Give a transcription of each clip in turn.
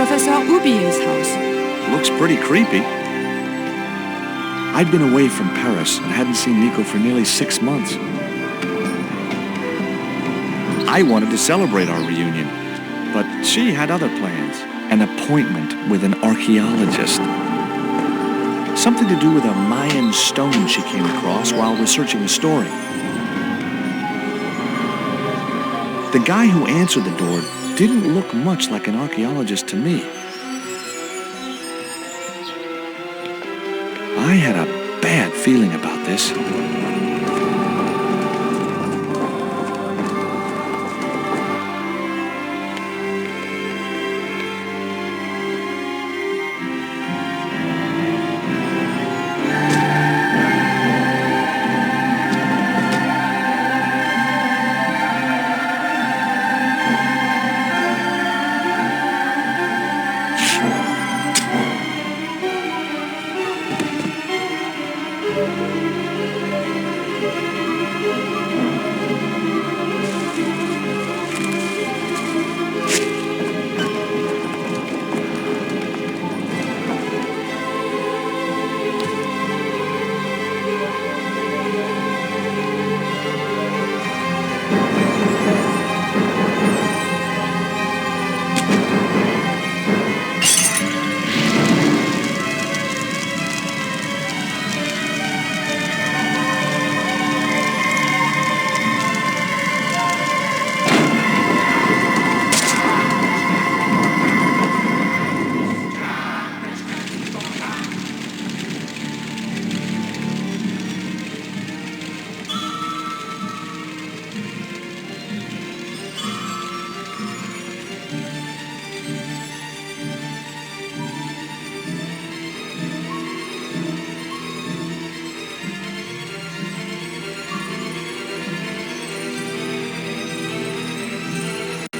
Professor OUBIER'S house. Looks pretty creepy. I'd been away from Paris and hadn't seen Nico for nearly 6 months. I wanted to celebrate our reunion, but she had other plans. An appointment with an archaeologist. Something to do with a Mayan stone she came across while researching the story. The guy who answered the door didn't look much like an archaeologist to me. I had a bad feeling about this.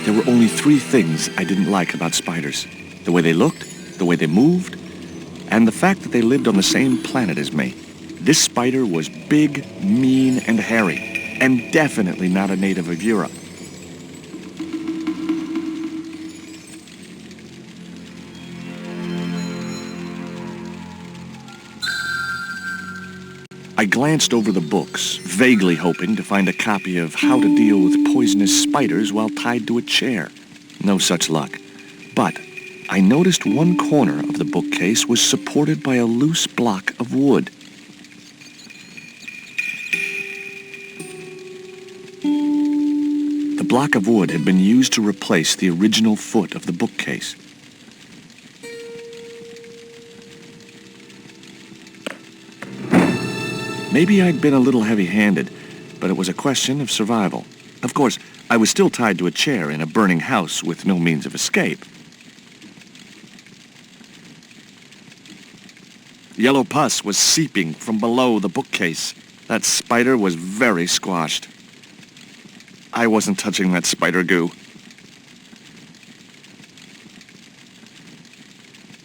There were only 3 things I didn't like about spiders. The way they looked, the way they moved, and the fact that they lived on the same planet as me. This spider was big, mean, and hairy, and definitely not a native of Europe. I glanced over the books, vaguely hoping to find a copy of How to Deal with Poisonous Spiders While Tied to a Chair. No such luck. But I noticed one corner of the bookcase was supported by a loose block of wood. The block of wood had been used to replace the original foot of the bookcase. Maybe I'd been a little heavy-handed, but it was a question of survival. Of course, I was still tied to a chair in a burning house with no means of escape. Yellow pus was seeping from below the bookcase. That spider was very squashed. I wasn't touching that spider goo.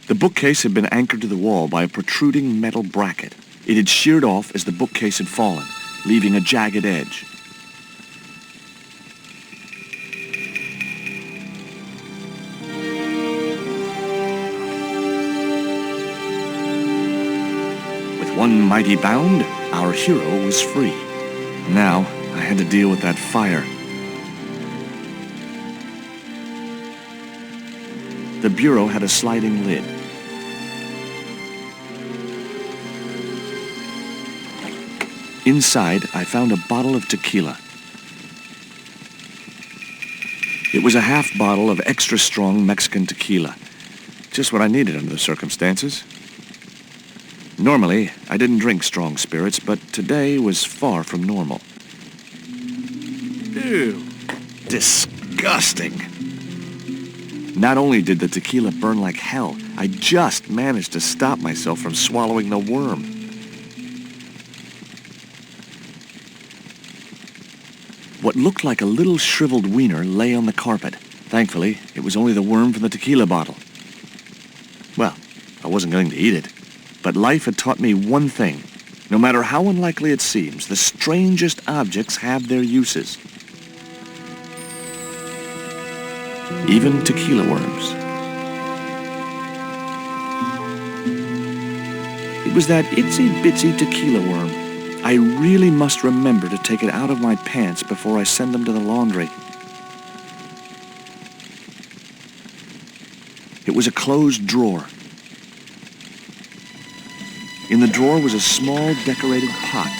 The bookcase had been anchored to the wall by a protruding metal bracket. It had sheared off as the bookcase had fallen, leaving a jagged edge. With one mighty bound, our hero was free. Now, I had to deal with that fire. The bureau had a sliding lid. Inside, I found a bottle of tequila. It was a half bottle of extra strong Mexican tequila. Just what I needed under the circumstances. Normally, I didn't drink strong spirits, but today was far from normal. Ew. Disgusting. Not only did the tequila burn like hell, I just managed to stop myself from swallowing the worm. What looked like a little shriveled wiener lay on the carpet. Thankfully, it was only the worm from the tequila bottle. Well, I wasn't going to eat it. But life had taught me one thing. No matter how unlikely it seems, the strangest objects have their uses. Even tequila worms. was that itsy-bitsy tequila worm. I really must remember to take it out of my pants before I send them to the laundry. It was a closed drawer. In the drawer was a small decorated pot.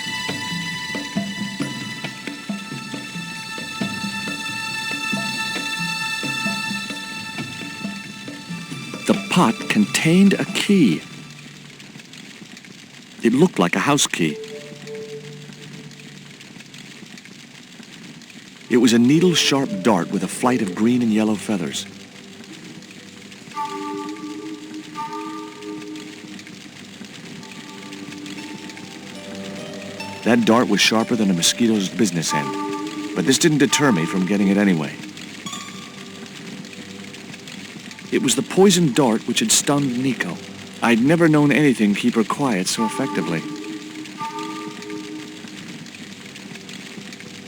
The pot contained a key. It looked like a house key. It was a needle-sharp dart with a flight of green and yellow feathers. That dart was sharper than a mosquito's business end, but this didn't deter me from getting it anyway. It was the poisoned dart which had stunned Nico. I'd never known anything keep her quiet so effectively.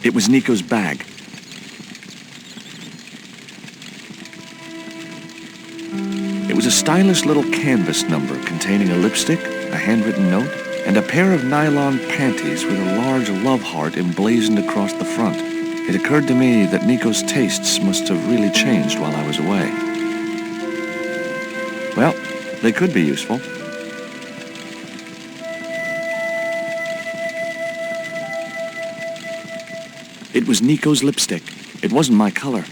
It was Nico's bag. It was a stylish little canvas number containing a lipstick, a handwritten note, and a pair of nylon panties with a large love heart emblazoned across the front. It occurred to me that Nico's tastes must have really changed while I was away. Well, they could be useful. It was Nico's lipstick. It wasn't my color,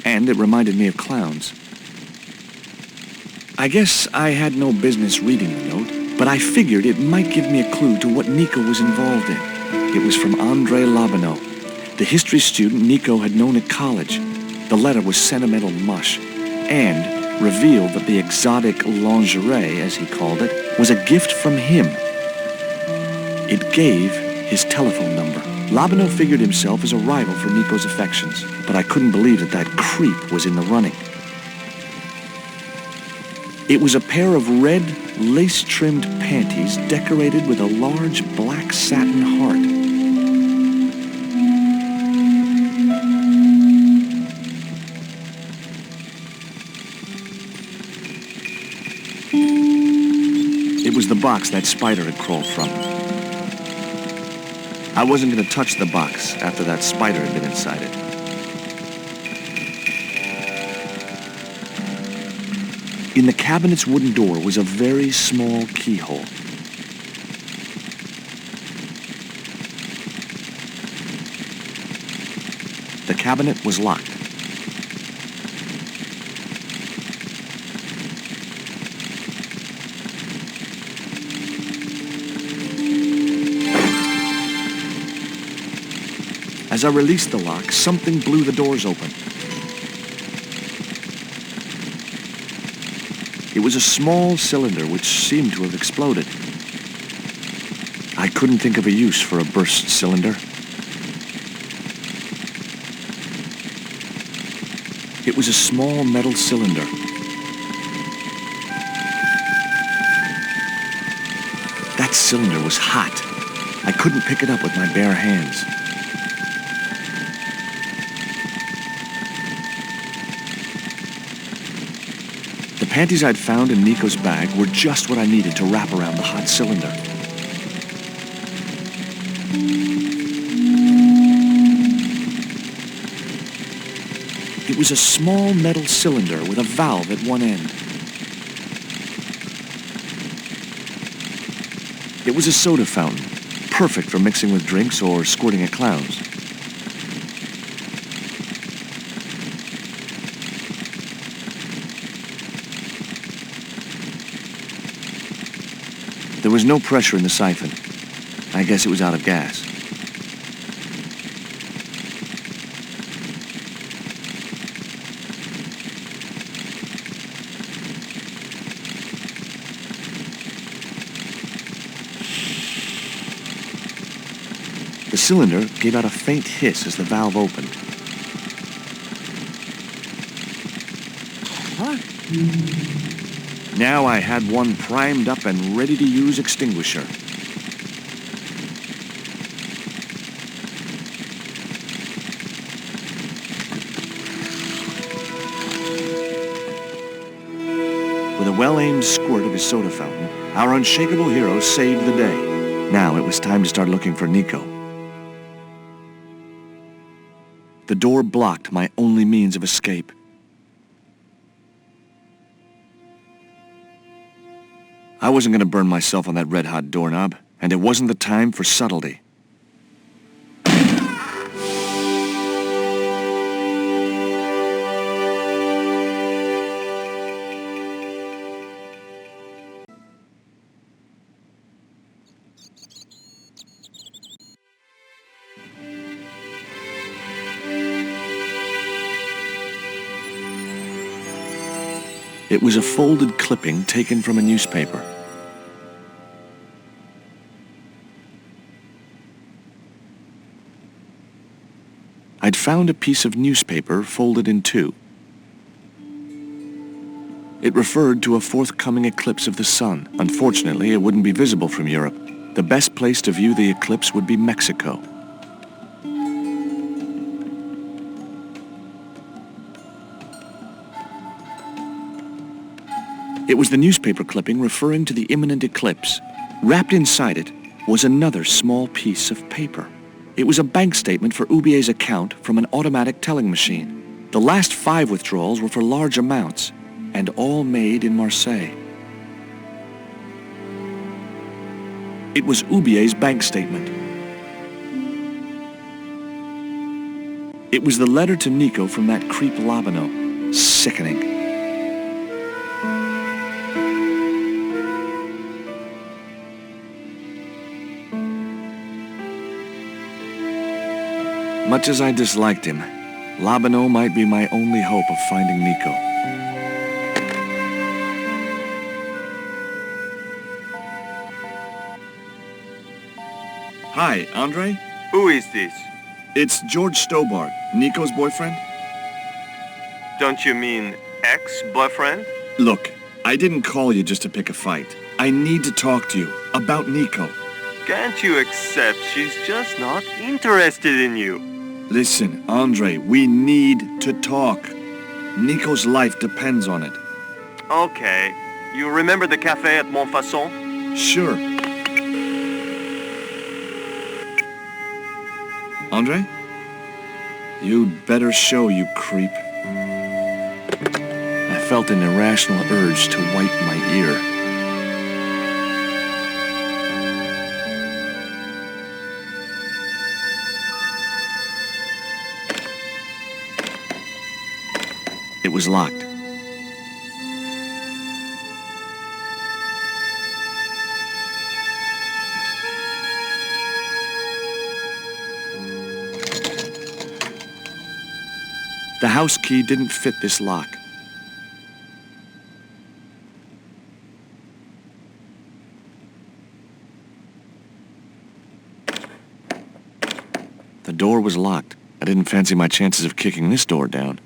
and it reminded me of clowns. I guess I had no business reading the note, but I figured it might give me a clue to what Nico was involved in. It was from Andre Labineau, the history student Nico had known at college. The letter was sentimental mush, and revealed that the exotic lingerie, as he called it, was a gift from him. It gave his telephone number. Labineau figured himself as a rival for Nico's affections, but I couldn't believe that that creep was in the running. It was a pair of red, lace-trimmed panties decorated with a large black satin heart. It was the box that spider had crawled from. I wasn't going to touch the box after that spider had been inside it. In the cabinet's wooden door was a very small keyhole. The cabinet was locked. As I released the lock, something blew the doors open. It was a small cylinder which seemed to have exploded. I couldn't think of a use for a burst cylinder. It was a small metal cylinder. That cylinder was hot. I couldn't pick it up with my bare hands. The panties I'd found in Nico's bag were just what I needed to wrap around the hot cylinder. It was a small metal cylinder with a valve at one end. It was a soda fountain, perfect for mixing with drinks or squirting at clowns. There was no pressure in the siphon. I guess it was out of gas. The cylinder gave out a faint hiss as the valve opened. Huh? Now I had one primed up and ready to use extinguisher. With a well-aimed squirt of his soda fountain, Our unshakable hero saved the day. Now it was time to start looking for Nico. The door blocked my only means of escape. I wasn't going to burn myself on that red-hot doorknob, and it wasn't the time for subtlety. It was a folded clipping taken from a newspaper. I'd found a piece of newspaper folded in two. It referred to a forthcoming eclipse of the sun. Unfortunately, it wouldn't be visible from Europe. The best place to view the eclipse would be Mexico. It was the newspaper clipping referring to the imminent eclipse. Wrapped inside it was another small piece of paper. It was a bank statement for OUBIER'S account from an automatic telling machine. The last 5 withdrawals were for large amounts, and all made in Marseille. It was OUBIER'S bank statement. It was the letter to Nico from that creep Labano. Sickening. Much as I disliked him, Labano might be my only hope of finding Nico. Hi, Andre? Who is this? It's George Stobbart, Nico's boyfriend. Don't you mean ex-boyfriend? Look, I didn't call you just to pick a fight. I need to talk to you about Nico. Can't you accept she's just not interested in you? Listen, Andre, we need to talk. Nico's life depends on it. Okay. You remember the cafe at MONTFAUCON? Sure. Andre? You'd better show, you creep. I felt an irrational urge to wipe my ear. It was locked. The house key didn't fit this lock. The door was locked. I didn't fancy my chances of kicking this door down.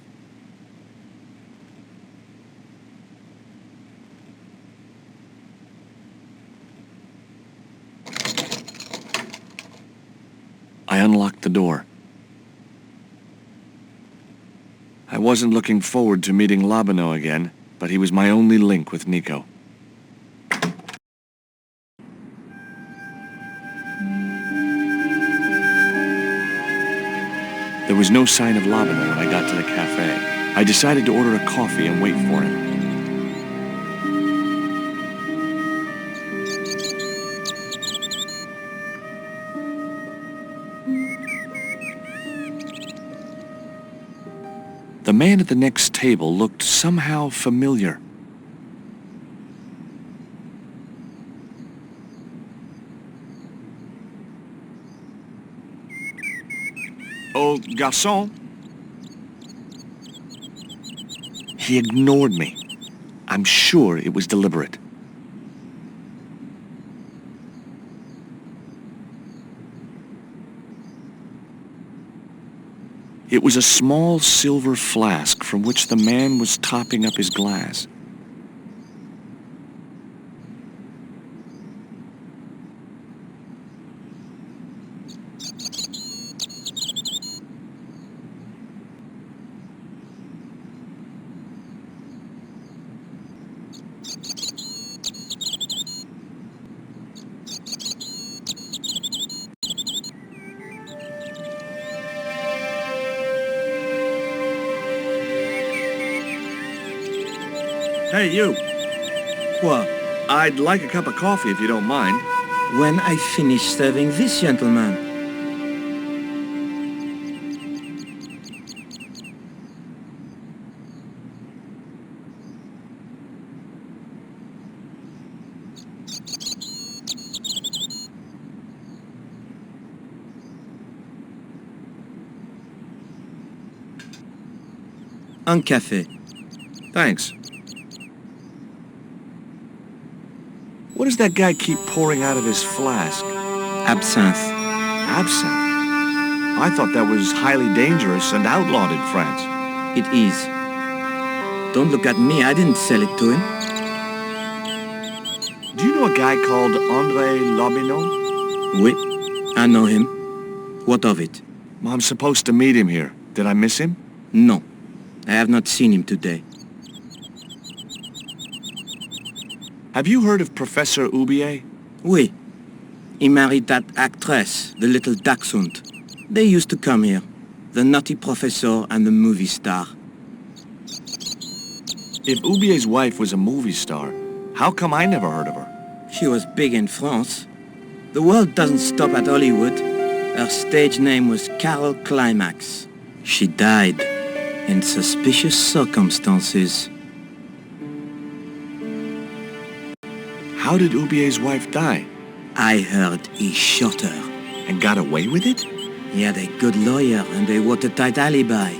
I unlocked the door. I wasn't looking forward to meeting Labano again, but he was my only link with Nico. There was no sign of Labano when I got to the cafe. I decided to order a coffee and wait for him. The man at the next table looked somehow familiar. Oh, garçon? He ignored me. I'm sure it was deliberate. It was a small silver flask from which the man was topping up his glass. Hey, you. What? I'd like a cup of coffee if you don't mind. When I finish serving this gentleman. Un café. Thanks. What does that guy keep pouring out of his flask? Absinthe. Absinthe? I thought that was highly dangerous and outlawed in France. It is. Don't look at me, I didn't sell it to him. Do you know a guy called André Lobineau? Oui, I know him. What of it? I'm supposed to meet him here. Did I miss him? No, I have not seen him today. Have you heard of Professor Oubier? Oui. He married that actress, the little dachshund. They used to come here. The nutty professor and the movie star. If Oubier's wife was a movie star, how come I never heard of her? She was big in France. The world doesn't stop at Hollywood. Her stage name was Carol Climax. She died in suspicious circumstances. How did Oubier's wife die? I heard he shot her. And got away with it? He had a good lawyer and a watertight alibi.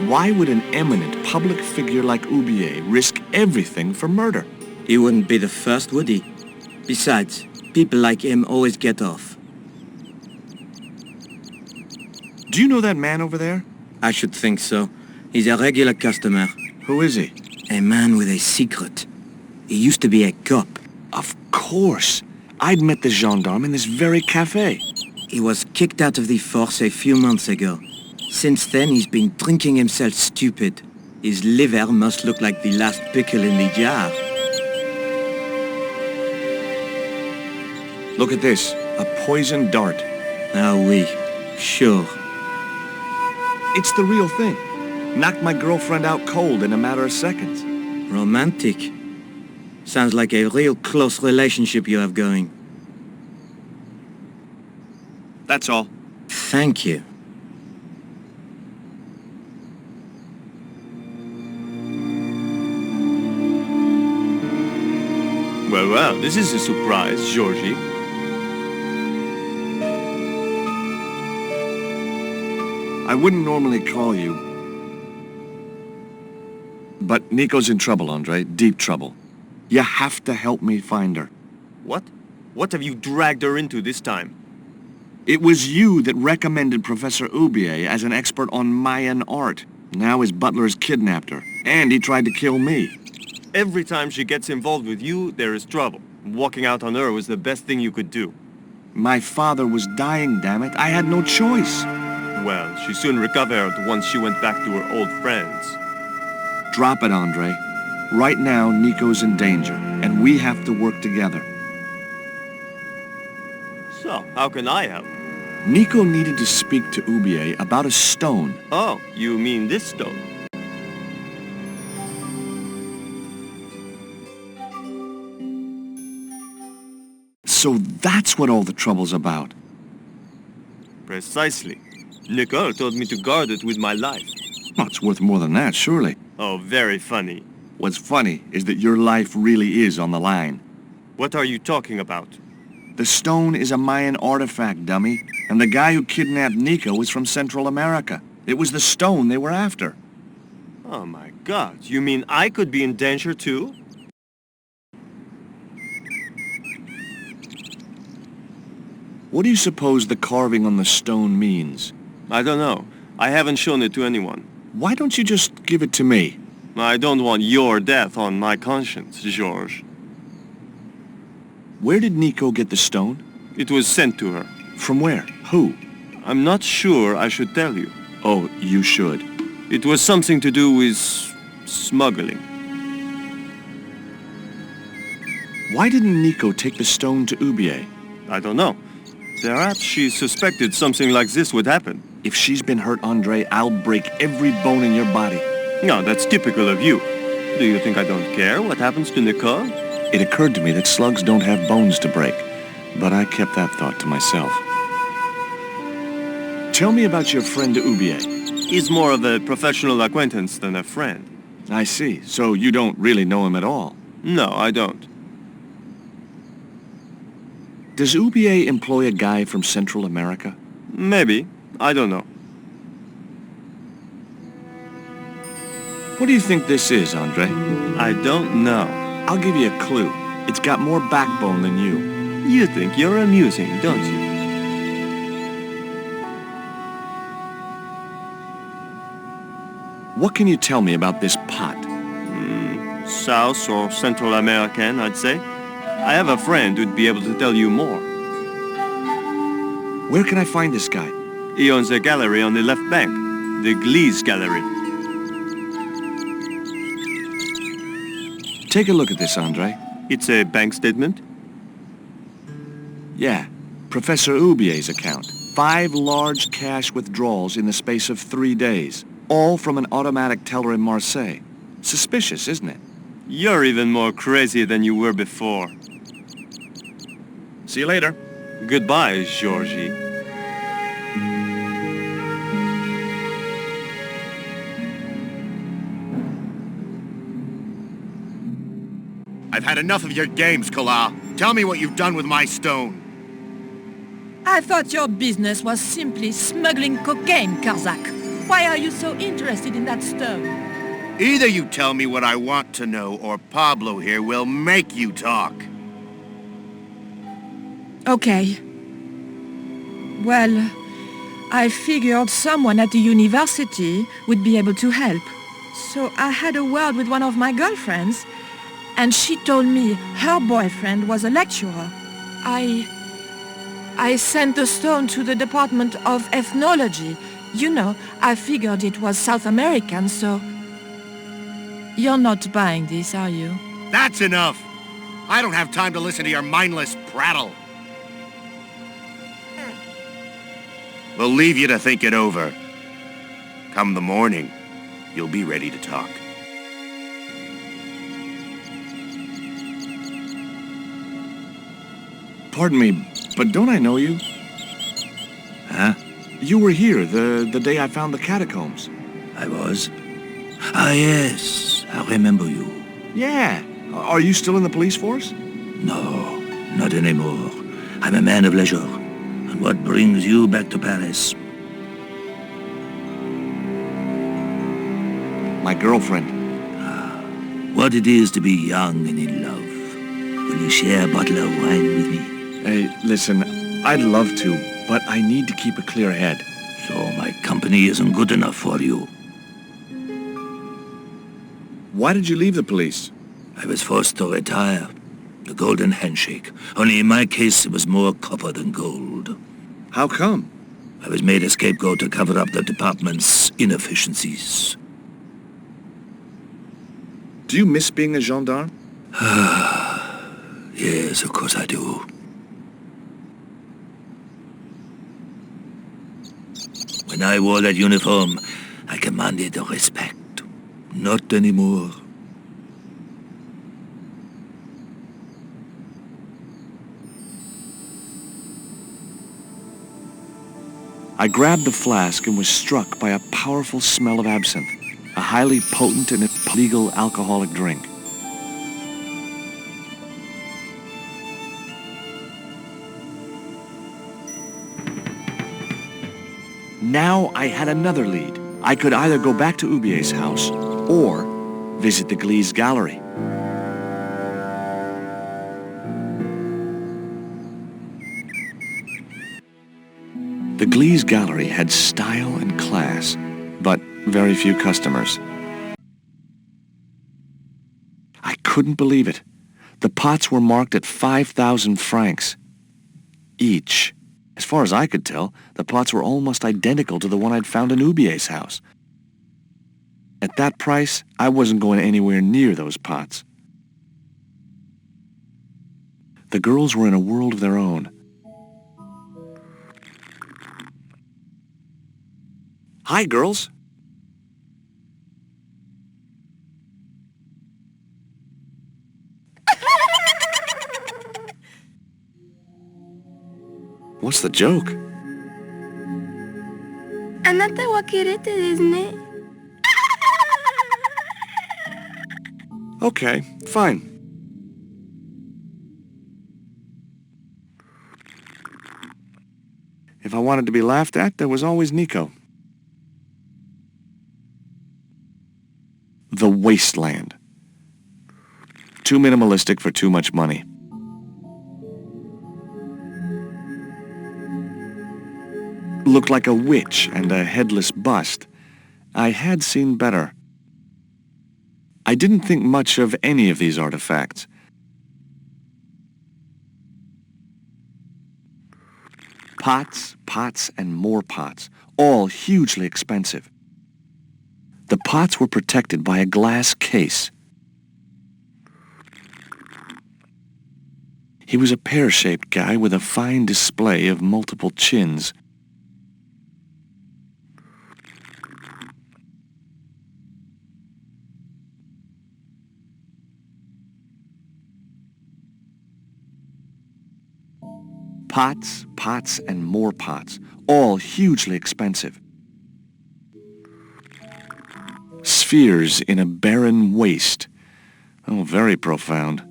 Why would an eminent public figure like Oubier risk everything for murder? He wouldn't be the first, would he? Besides, people like him always get off. Do you know that man over there? I should think so. He's a regular customer. Who is he? A man with a secret. He used to be a cop. Of course. I'd met the gendarme in this very cafe. He was kicked out of the force a few months ago. Since then, he's been drinking himself stupid. His liver must look like the last pickle in the jar. Look at this. A poisoned dart. Ah oui, sure. It's the real thing. Knocked my girlfriend out cold in a matter of seconds. Romantic. Sounds like a real close relationship you have going. That's all. Thank you. Well, this is a surprise, Georgie. I wouldn't normally call you. But Nico's in trouble, Andre. Deep trouble. You have to help me find her. What? What have you dragged her into this time? It was you that recommended Professor Oubier as an expert on Mayan art. Now his butler's kidnapped her, and he tried to kill me. Every time she gets involved with you, there is trouble. Walking out on her was the best thing you could do. My father was dying, damn it. I had no choice. Well, she soon recovered once she went back to her old friends. Drop it, Andre. Right now, Nico's in danger, and we have to work together. So, how can I help? Nico needed to speak to Oubier about a stone. Oh, you mean this stone? So that's what all the trouble's about. Precisely. Nicole told me to guard it with my life. Well, it's worth more than that, surely. Oh, very funny. What's funny is that your life really is on the line. What are you talking about? The stone is a Mayan artifact, dummy. And the guy who kidnapped Nico was from Central America. It was the stone they were after. Oh my God, you mean I could be in danger too? What do you suppose the carving on the stone means? I don't know. I haven't shown it to anyone. Why don't you just give it to me? I don't want your death on my conscience, George. Where did Nico get the stone? It was sent to her. From where? Who? I'm not sure I should tell you. Oh, you should. It was something to do with smuggling. Why didn't Nico take the stone to Oubier? I don't know. Perhaps she suspected something like this would happen. If she's been hurt, Andre, I'll break every bone in your body. No, that's typical of you. Do you think I don't care what happens to Nicole? It occurred to me that slugs don't have bones to break, but I kept that thought to myself. Tell me about your friend Oubier. He's more of a professional acquaintance than a friend. I see. So you don't really know him at all? No, I don't. Does Oubier employ a guy from Central America? Maybe. I don't know. What do you think this is, Andre? I don't know. I'll give you a clue. It's got more backbone than you. You think you're amusing, don't you? What can you tell me about this pot? South or Central American, I'd say. I have a friend who'd be able to tell you more. Where can I find this guy? He owns a gallery on the left bank, the GLEASE gallery. Take a look at this, Andre. It's a bank statement? Yeah, Professor Oubier's account. 5 large cash withdrawals in the space of 3 days, all from an automatic teller in Marseille. Suspicious, isn't it? You're even more crazy than you were before. See you later. Goodbye, Georgie. I've had enough of your games, Collard. Tell me what you've done with my stone. I thought your business was simply smuggling cocaine, Karzak. Why are you so interested in that stone? Either you tell me what I want to know, or Pablo here will make you talk. Okay. Well, I figured someone at the university would be able to help. So I had a word with one of my girlfriends, and she told me her boyfriend was a lecturer. I sent the stone to the Department of Ethnology. You know, I figured it was South American, so... You're not buying this, are you? That's enough! I don't have time to listen to your mindless prattle. We'll leave you to think it over. Come the morning, you'll be ready to talk. Pardon me, but don't I know you? Huh? You were here the day I found the catacombs. I was? Ah, yes. I remember you. Yeah. Are you still in the police force? No, not anymore. I'm a man of leisure. And what brings you back to Paris? My girlfriend. What it is to be young and in love. Will you share a bottle of wine with me? Hey, listen, I'd love to, but I need to keep a clear head. So my company isn't good enough for you. Why did you leave the police? I was forced to retire. The golden handshake. Only in my case, it was more copper than gold. How come? I was made a scapegoat to cover up the department's inefficiencies. Do you miss being a gendarme? Yes, of course I do. When I wore that uniform, I commanded the respect. Not anymore. I grabbed the flask and was struck by a powerful smell of absinthe, a highly potent and illegal alcoholic drink. Now I had another lead. I could either go back to Oubier's house or visit the GLEASE gallery. The GLEASE gallery had style and class, but very few customers. I couldn't believe it. The pots were marked at 5,000 francs each. As far as I could tell, the pots were almost identical to the one I'd found in Oubier's house. At that price, I wasn't going anywhere near those pots. The girls were in a world of their own. Hi, girls. What's the joke? あなたはキレてですね。 Okay, fine. If I wanted to be laughed at, there was always Nico. The Wasteland. Too minimalistic for too much money. Looked like a witch and a headless bust. I had seen better. I didn't think much of any of these artifacts. Pots, pots, and more pots, all hugely expensive. The pots were protected by a glass case. He was a pear-shaped guy with a fine display of multiple chins. Pots, pots, and more pots, all hugely expensive. Spheres in a barren waste. Oh, very profound.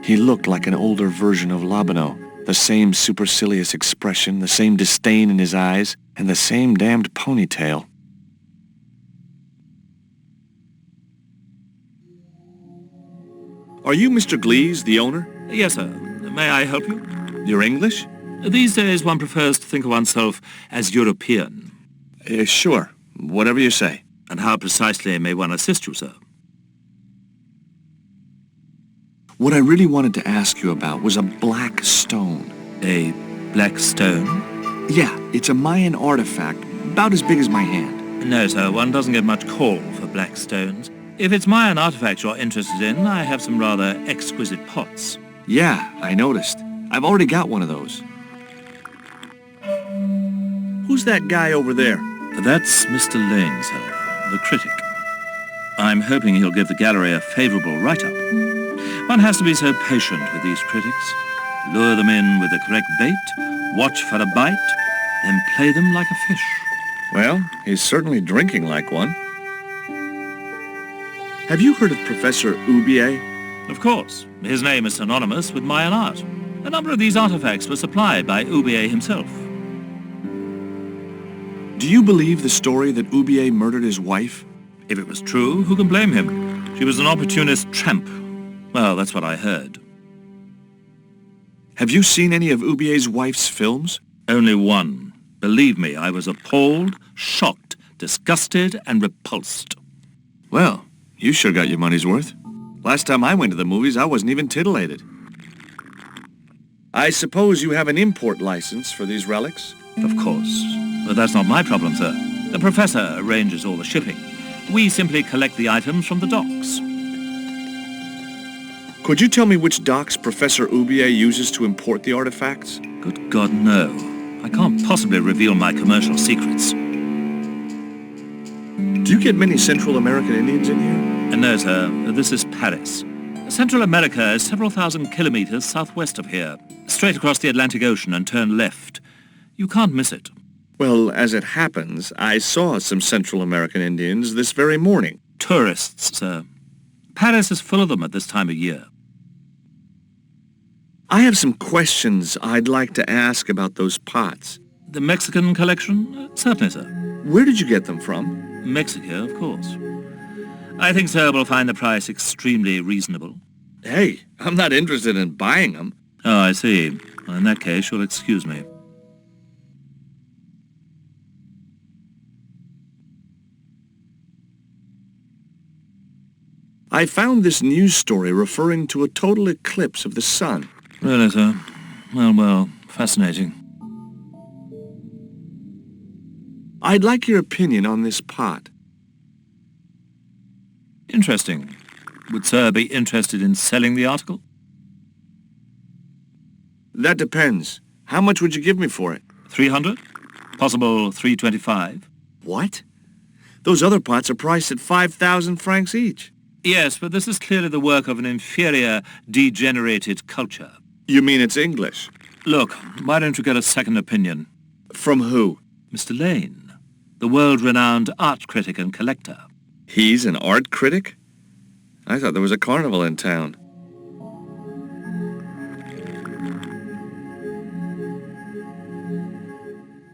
He looked like an older version of Labano. The same supercilious expression, the same disdain in his eyes, and the same damned ponytail. Are you Mr. GLEASE, the owner? Yes, sir. May I help you? You're English? These days one prefers to think of oneself as European. Sure. Whatever you say. And how precisely may one assist you, sir? What I really wanted to ask you about was a black stone. A black stone? Yeah, it's a Mayan artifact, about as big as my hand. No, sir. One doesn't get much call for black stones. If it's Mayan artifacts you're interested in, I have some rather exquisite pots. Yeah, I noticed. I've already got one of those. Who's that guy over there? That's Mr. Lane, sir, the critic. I'm hoping he'll give the gallery a favourable write-up. One has to be so patient with these critics. Lure them in with the correct bait, watch for a bite, then play them like a fish. Well, he's certainly drinking like one. Have you heard of Professor Oubier? Of course. His name is synonymous with Mayan art. A number of these artifacts were supplied by Oubier himself. Do you believe the story that Oubier murdered his wife? If it was true, who can blame him? She was an opportunist tramp. Well, that's what I heard. Have you seen any of Oubier's wife's films? Only one. Believe me, I was appalled, shocked, disgusted, and repulsed. Well, you sure got your money's worth. Last time I went to the movies, I wasn't even titillated. I suppose you have an import license for these relics? Of course. But that's not my problem, sir. The professor arranges all the shipping. We simply collect the items from the docks. Could you tell me which docks Professor Oubier uses to import the artifacts? Good God, no. I can't possibly reveal my commercial secrets. Do you get many Central American Indians in here? No, sir. This is Paris. Central America is several thousand kilometers southwest of here. Straight across the Atlantic Ocean and turn left. You can't miss it. Well, as it happens, I saw some Central American Indians this very morning. Tourists, sir. Paris is full of them at this time of year. I have some questions I'd like to ask about those pots. The Mexican collection? Certainly, sir. Where did you get them from? Mexico, of course. I think sir will find the price extremely reasonable. Hey, I'm not interested in buying them. Oh, I see. Well, in that case, you'll excuse me. I found this news story referring to a total eclipse of the sun. Really, sir? Well, fascinating. I'd like your opinion on this pot. Interesting. Would sir be interested in selling the article? That depends. How much would you give me for it? 300? Possible 325? What? Those other pots are priced at 5,000 francs each. Yes, but this is clearly the work of an inferior, degenerated culture. You mean it's English? Look, why don't you get a second opinion? From who? Mr. Lane, the world-renowned art critic and collector. He's an art critic? I thought there was a carnival in town.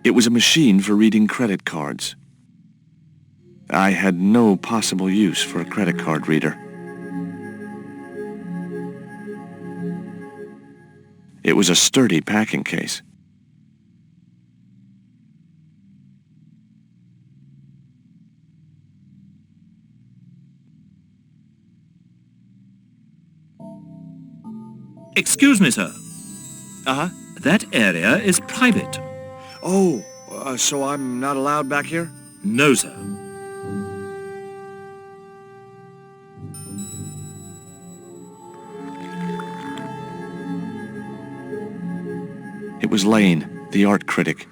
It was a machine for reading credit cards. I had no possible use for a credit card reader. It was a sturdy packing case. Excuse me, sir. Uh-huh. That area is private. Oh, so I'm not allowed back here? No, sir. It was Lane, the art critic.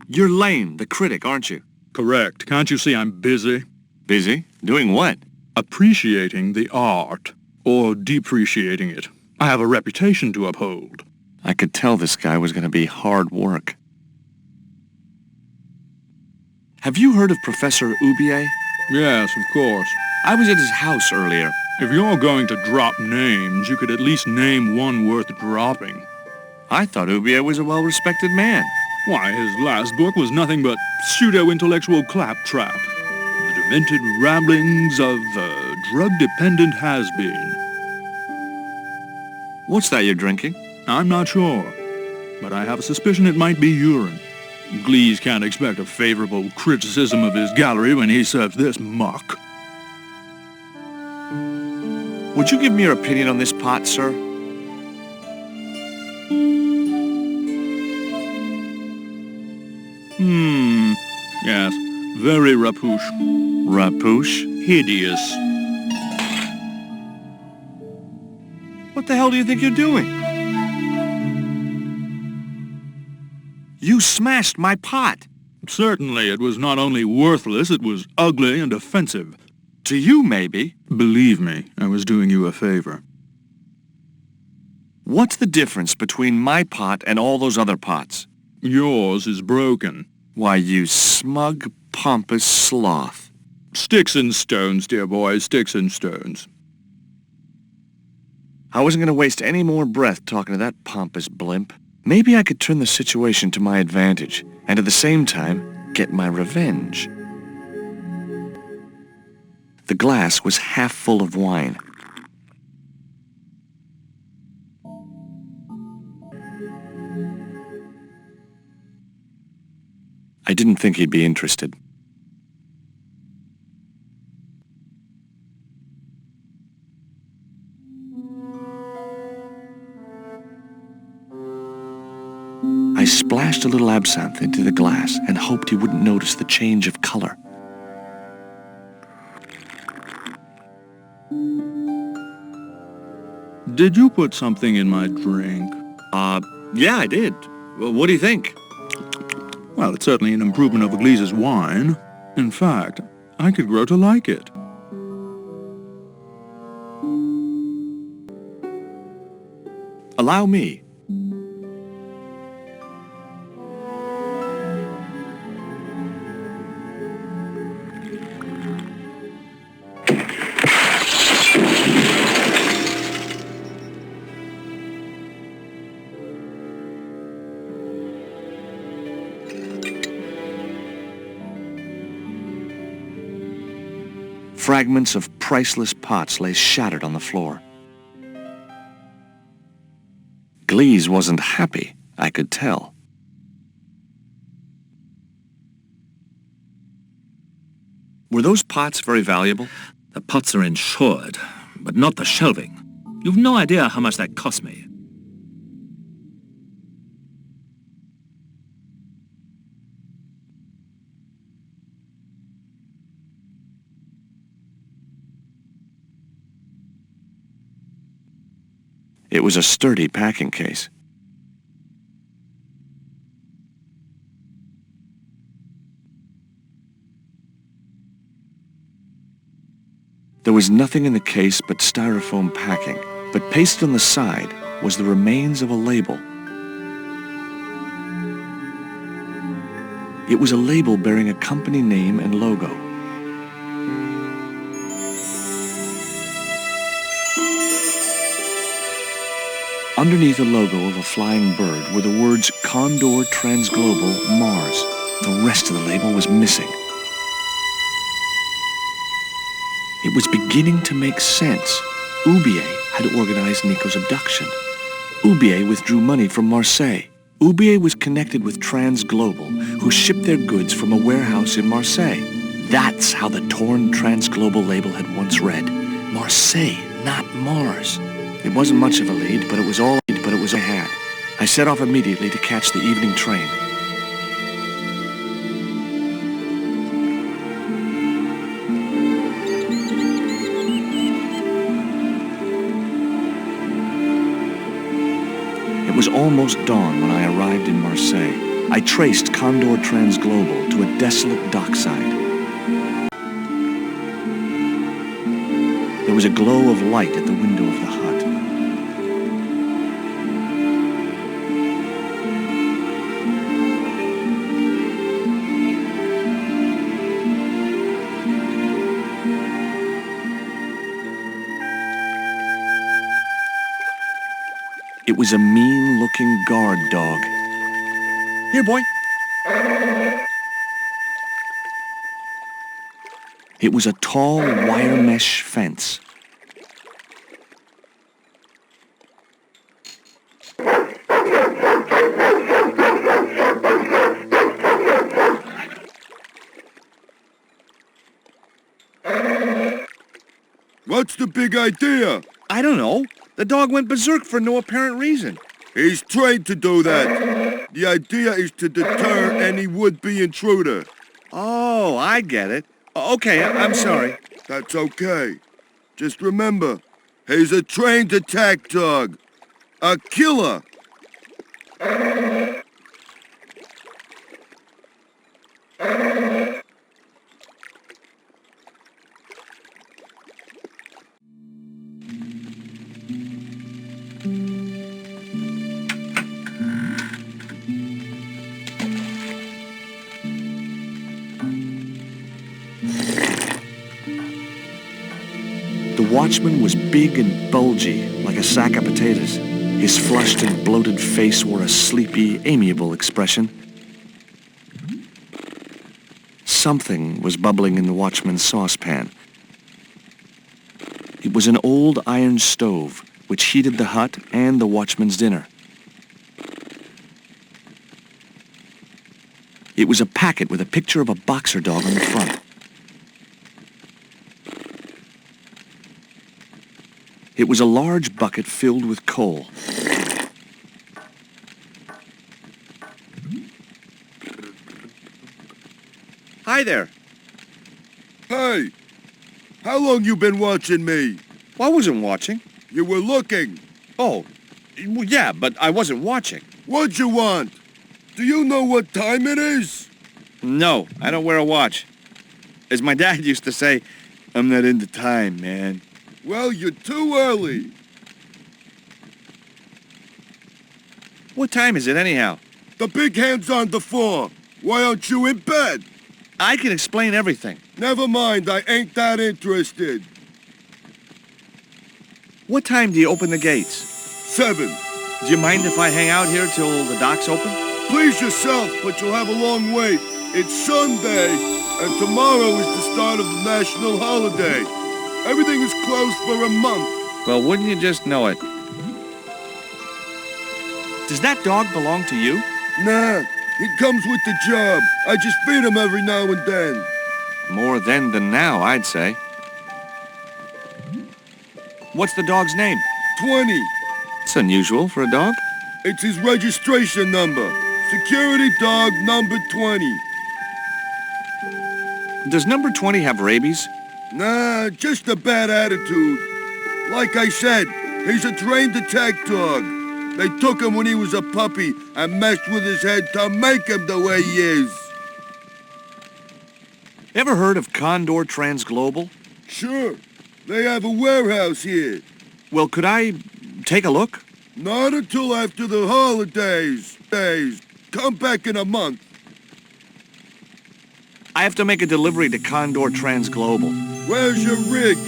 You're Lane, the critic, aren't you? Correct. Can't you see I'm busy? Busy? Doing what? Appreciating the art. Or depreciating it. I have a reputation to uphold. I could tell this guy was going to be hard work. Have you heard of Professor Oubier? Yes, of course. I was at his house earlier. If you're going to drop names, you could at least name one worth dropping. I thought Oubier was a well-respected man. Why, his last book was nothing but pseudo-intellectual claptrap. The demented ramblings of a drug-dependent has-been. What's that you're drinking? I'm not sure, but I have a suspicion it might be urine. GLEASE can't expect a favorable criticism of his gallery when he serves this muck. Would you give me your opinion on this pot, sir? Yes, very rapuche. Rapuche? Hideous. What the hell do you think you're doing? You smashed my pot. Certainly, it was not only worthless, it was ugly and offensive. To you, maybe. Believe me, I was doing you a favor. What's the difference between my pot and all those other pots? Yours is broken. Why, you smug, pompous sloth. Sticks and stones, dear boy, sticks and stones. I wasn't going to waste any more breath talking to that pompous blimp. Maybe I could turn the situation to my advantage, and at the same time, get my revenge. The glass was half full of wine. I didn't think he'd be interested. I splashed a little absinthe into the glass and hoped he wouldn't notice the change of color. Did you put something in my drink? Yeah, I did. Well, what do you think? Well, it's certainly an improvement over GLEASE's wine. In fact, I could grow to like it. Allow me. Fragments of priceless pots lay shattered on the floor. GLEASE wasn't happy, I could tell. Were those pots very valuable? The pots are insured, but not the shelving. You've no idea how much that cost me. It was a sturdy packing case. There was nothing in the case but styrofoam packing, but pasted on the side was the remains of a label. It was a label bearing a company name and logo. Underneath the logo of a flying bird were the words Condor Transglobal Mars. The rest of the label was missing. It was beginning to make sense. Oubier had organized Nico's abduction. Oubier withdrew money from Marseille. Oubier was connected with TRANSGLOBAL, who shipped their goods from a warehouse in Marseille. That's how the torn TRANSGLOBAL label had once read. Marseille, not Mars. It wasn't much of a lead, but it was all I had. I set off immediately to catch the evening train. It was almost dawn when I arrived in Marseille. I traced Condor Transglobal to a desolate dockside. There was a glow of light at the window of the hut. It was a mean-looking guard dog. Here, boy. It was a tall wire mesh fence. What's the big idea? I don't know. The dog went berserk for no apparent reason. He's trained to do that. The idea is to deter any would-be intruder. Oh, I get it. Okay, I'm sorry. That's okay. Just remember, he's a trained attack dog. A killer. The watchman was big and bulgy, like a sack of potatoes. His flushed and bloated face wore a sleepy, amiable expression. Something was bubbling in the watchman's saucepan. It was an old iron stove, which heated the hut and the watchman's dinner. It was a packet with a picture of a boxer dog on the front. It was a large bucket filled with coal. Hi there. Hey, how long you been watching me? I wasn't watching. You were looking. Oh, well, yeah, but I wasn't watching. What'd you want? Do you know what time it is? No, I don't wear a watch. As my dad used to say, I'm not into time, man. Well, you're too early. What time is it anyhow? The big hand's on the floor. Why aren't you in bed? I can explain everything. Never mind, I ain't that interested. What time do you open the gates? 7. Do you mind if I hang out here till the dock's open? Please yourself, but you'll have a long wait. It's Sunday, and tomorrow is the start of the national holiday. Everything is closed for a month. Well, wouldn't you just know it? Does that dog belong to you? Nah, he comes with the job. I just feed him every now and then. More then than now, I'd say. What's the dog's name? 20. It's unusual for a dog. It's his registration number. Security dog number 20. Does number 20 have rabies? Nah, just a bad attitude. Like I said, he's a trained attack dog. They took him when he was a puppy and messed with his head to make him the way he is. Ever heard of Condor Transglobal? Sure. They have a warehouse here. Well, could I take a look? Not until after the holidays. Come back in a month. I have to make a delivery to Condor TRANSGLOBAL. Where's your rig?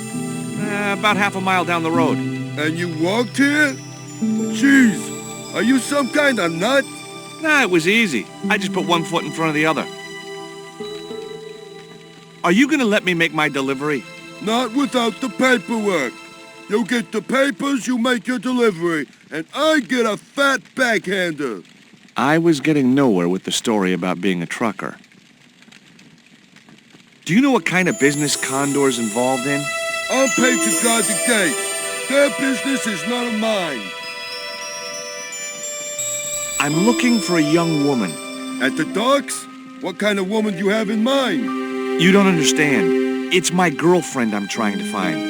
About half a mile down the road. And you walked here? Jeez, are you some kind of nut? Nah, it was easy. I just put one foot in front of the other. Are you gonna let me make my delivery? Not without the paperwork. You get the papers, you make your delivery, and I get a fat backhander. I was getting nowhere with the story about being a trucker. Do you know what kind of business Condor's involved in? I'm paid to guard the gate. Their business is none of mine. I'm looking for a young woman. At the docks? What kind of woman do you have in mind? You don't understand. It's my girlfriend I'm trying to find.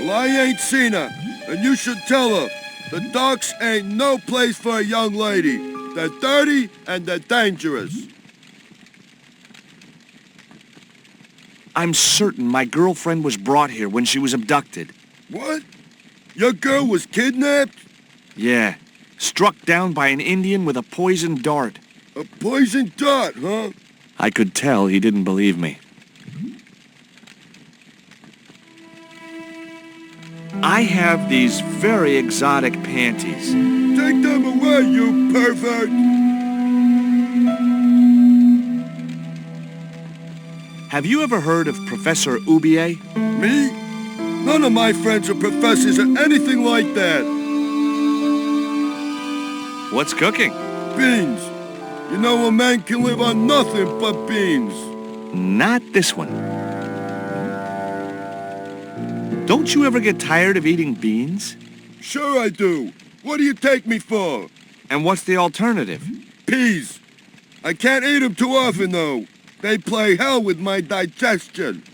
Well, I ain't seen her, and you should tell her. The docks ain't no place for a young lady. They're dirty and they're dangerous. I'm certain my girlfriend was brought here when she was abducted. What? Your girl was kidnapped? Yeah. Struck down by an Indian with a poisoned dart. A poisoned dart, huh? I could tell he didn't believe me. I have these very exotic panties. Take them away, you pervert! Have you ever heard of Professor Oubier? Me? None of my friends are professors or anything like that. What's cooking? Beans. You know a man can live on nothing but beans. Not this one. Don't you ever get tired of eating beans? Sure I do. What do you take me for? And what's the alternative? Peas. I can't eat them too often, though. They play hell with my digestion.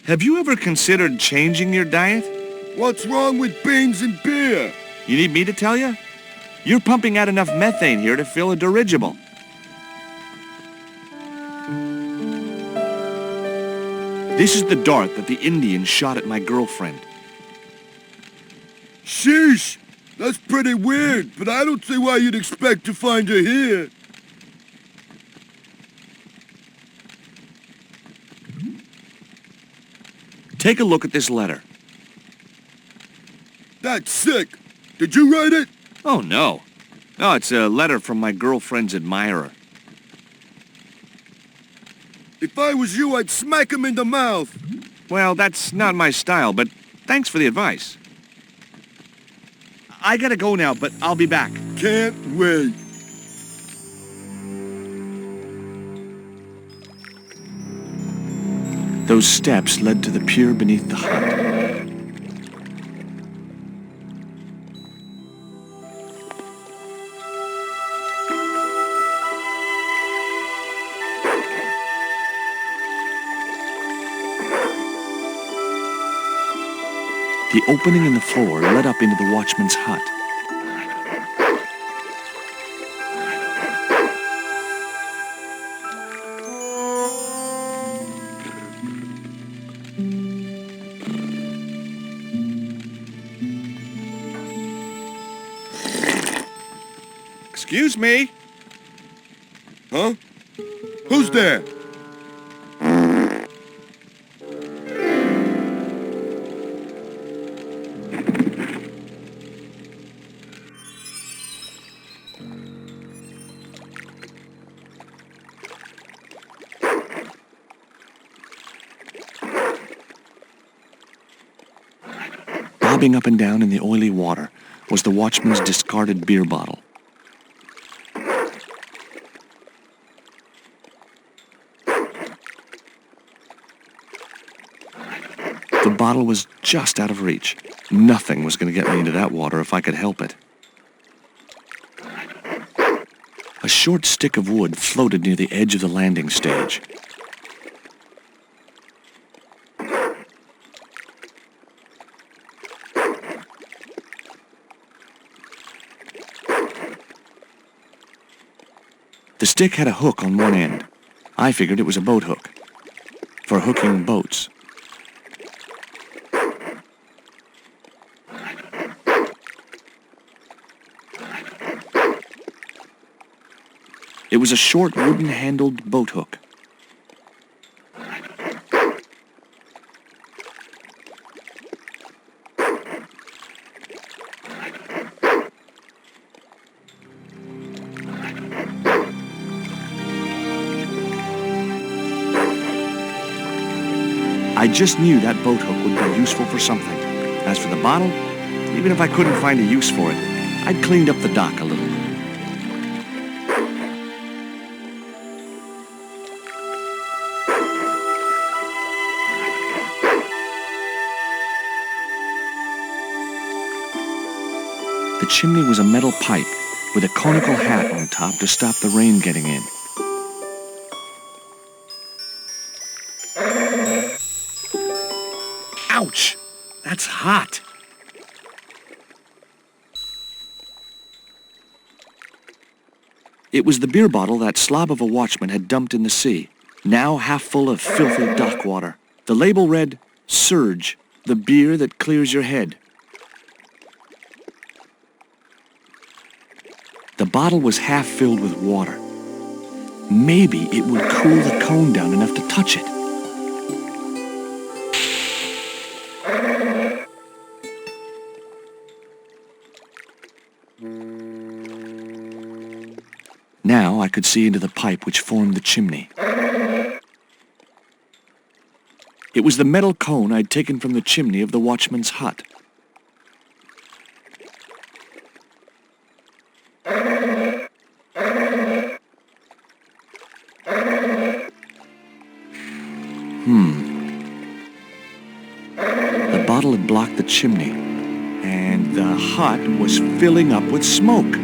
Have you ever considered changing your diet? What's wrong with beans and beer? You need me to tell you? You're pumping out enough methane here to fill a dirigible. This is the dart that the Indian shot at my girlfriend. Sheesh! That's pretty weird, but I don't see why you'd expect to find her here. Take a look at this letter. That's sick. Did you write it? Oh, no. No, it's a letter from my girlfriend's admirer. If I was you, I'd smack him in the mouth. Well, that's not my style, but thanks for the advice. I gotta go now, but I'll be back. Can't wait. Those steps led to the pier beneath the hut. The opening in the floor led up into the watchman's hut. Excuse me? Huh? Who's there? Bobbing up and down in the oily water was the watchman's discarded beer bottle. The bottle was just out of reach. Nothing was going to get me into that water if I could help it. A short stick of wood floated near the edge of the landing stage. The stick had a hook on one end. I figured it was a boat hook for hooking boats. It was a short wooden-handled boat hook. I just knew that boat hook would be useful for something. As for the bottle, even if I couldn't find a use for it, I'd cleaned up the dock a little. The chimney was a metal pipe with a conical hat on top to stop the rain getting in. Ouch! That's hot! It was the beer bottle that slob of a watchman had dumped in the sea, now half full of filthy dock water. The label read, "Surge, the beer that clears your head." The bottle was half filled with water. Maybe it would cool the cone down enough to touch it. Now I could see into the pipe which formed the chimney. It was the metal cone I'd taken from the chimney of the watchman's hut. The bottle had blocked the chimney, and the hut was filling up with smoke.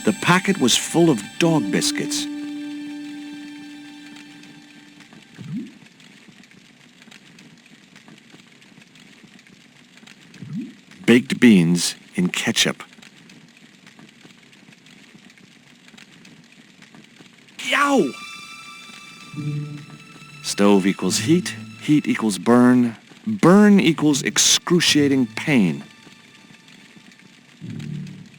The packet was full of dog biscuits. Baked beans in ketchup. Yow! Stove equals heat, heat equals burn, burn equals excruciating pain.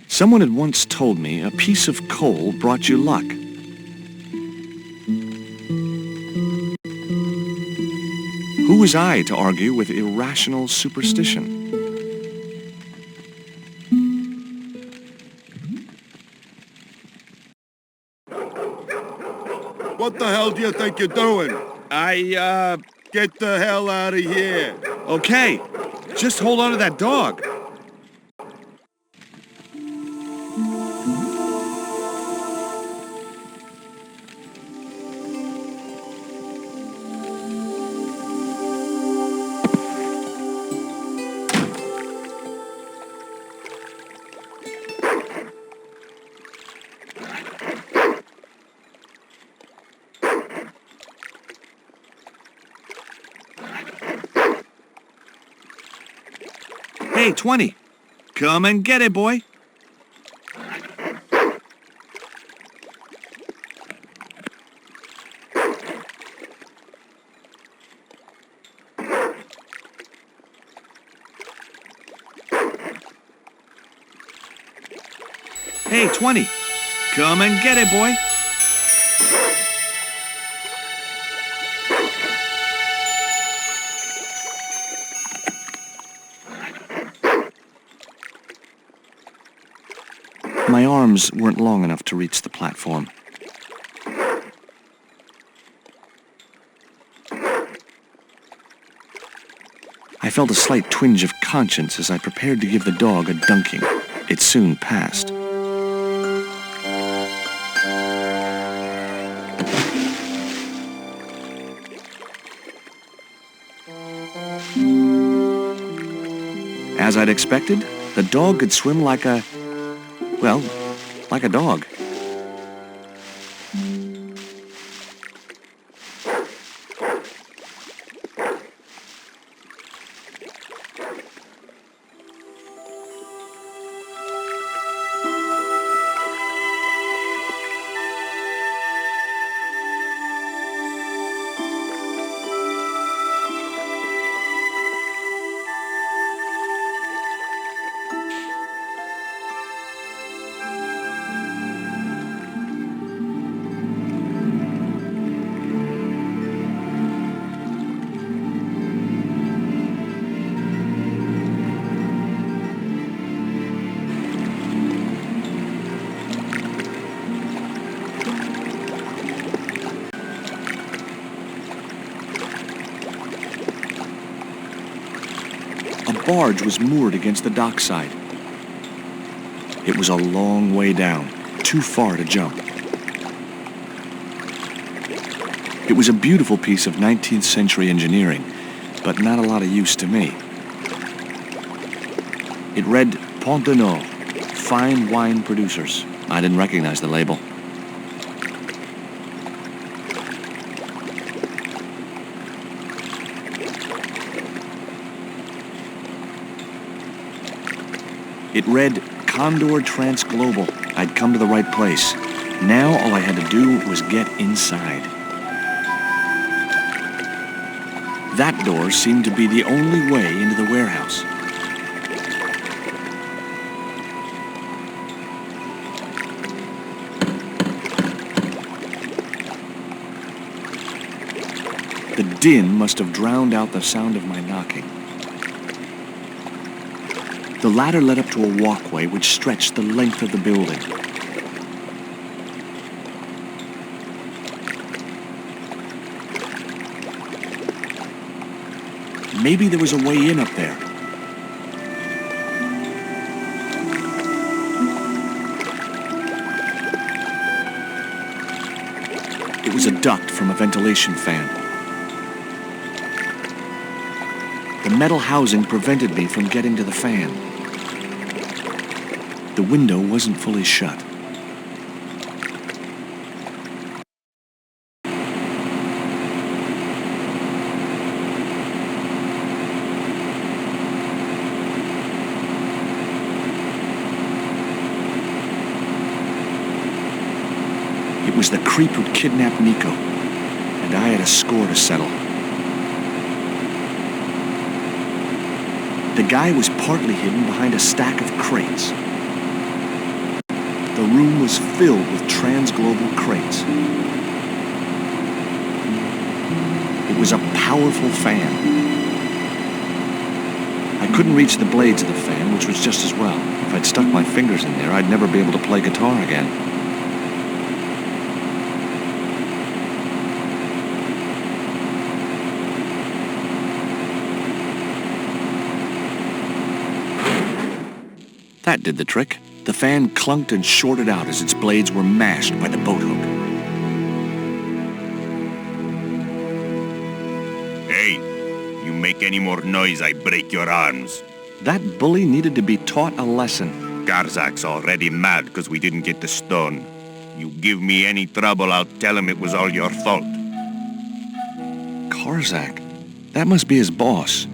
Someone had once told me a piece of coal brought you luck. Who was I to argue with irrational superstition? What the hell do you think you're doing? Get the hell out of here. Okay, just hold on to that dog. Hey, 20. Come and get it, boy. Hey, 20. Come and get it, boy. My arms weren't long enough to reach the platform. I felt a slight twinge of conscience as I prepared to give the dog a dunking. It soon passed. As I'd expected, the dog could swim like a... well, like a dog. A barge was moored against the dockside. It was a long way down, too far to jump. It was a beautiful piece of 19th century engineering, but not a lot of use to me. It read, Pont de Nord, fine wine producers. I didn't recognize the label. It read, Condor Transglobal. I'd come to the right place. Now all I had to do was get inside. That door seemed to be the only way into the warehouse. The din must have drowned out the sound of my knocking. The ladder led up to a walkway which stretched the length of the building. Maybe there was a way in up there. It was a duct from a ventilation fan. The metal housing prevented me from getting to the fan. The window wasn't fully shut. It was the creep who'd kidnapped Nico, and I had a score to settle. The guy was partly hidden behind a stack of crates. The room was filled with transglobal crates. It was a powerful fan. I couldn't reach the blades of the fan, which was just as well. If I'd stuck my fingers in there, I'd never be able to play guitar again. That did the trick. The fan clunked and shorted out as its blades were mashed by the boat hook. Hey, you make any more noise, I break your arms. That bully needed to be taught a lesson. Garzak's already mad because we didn't get the stone. You give me any trouble, I'll tell him it was all your fault. Karzak? That must be his boss.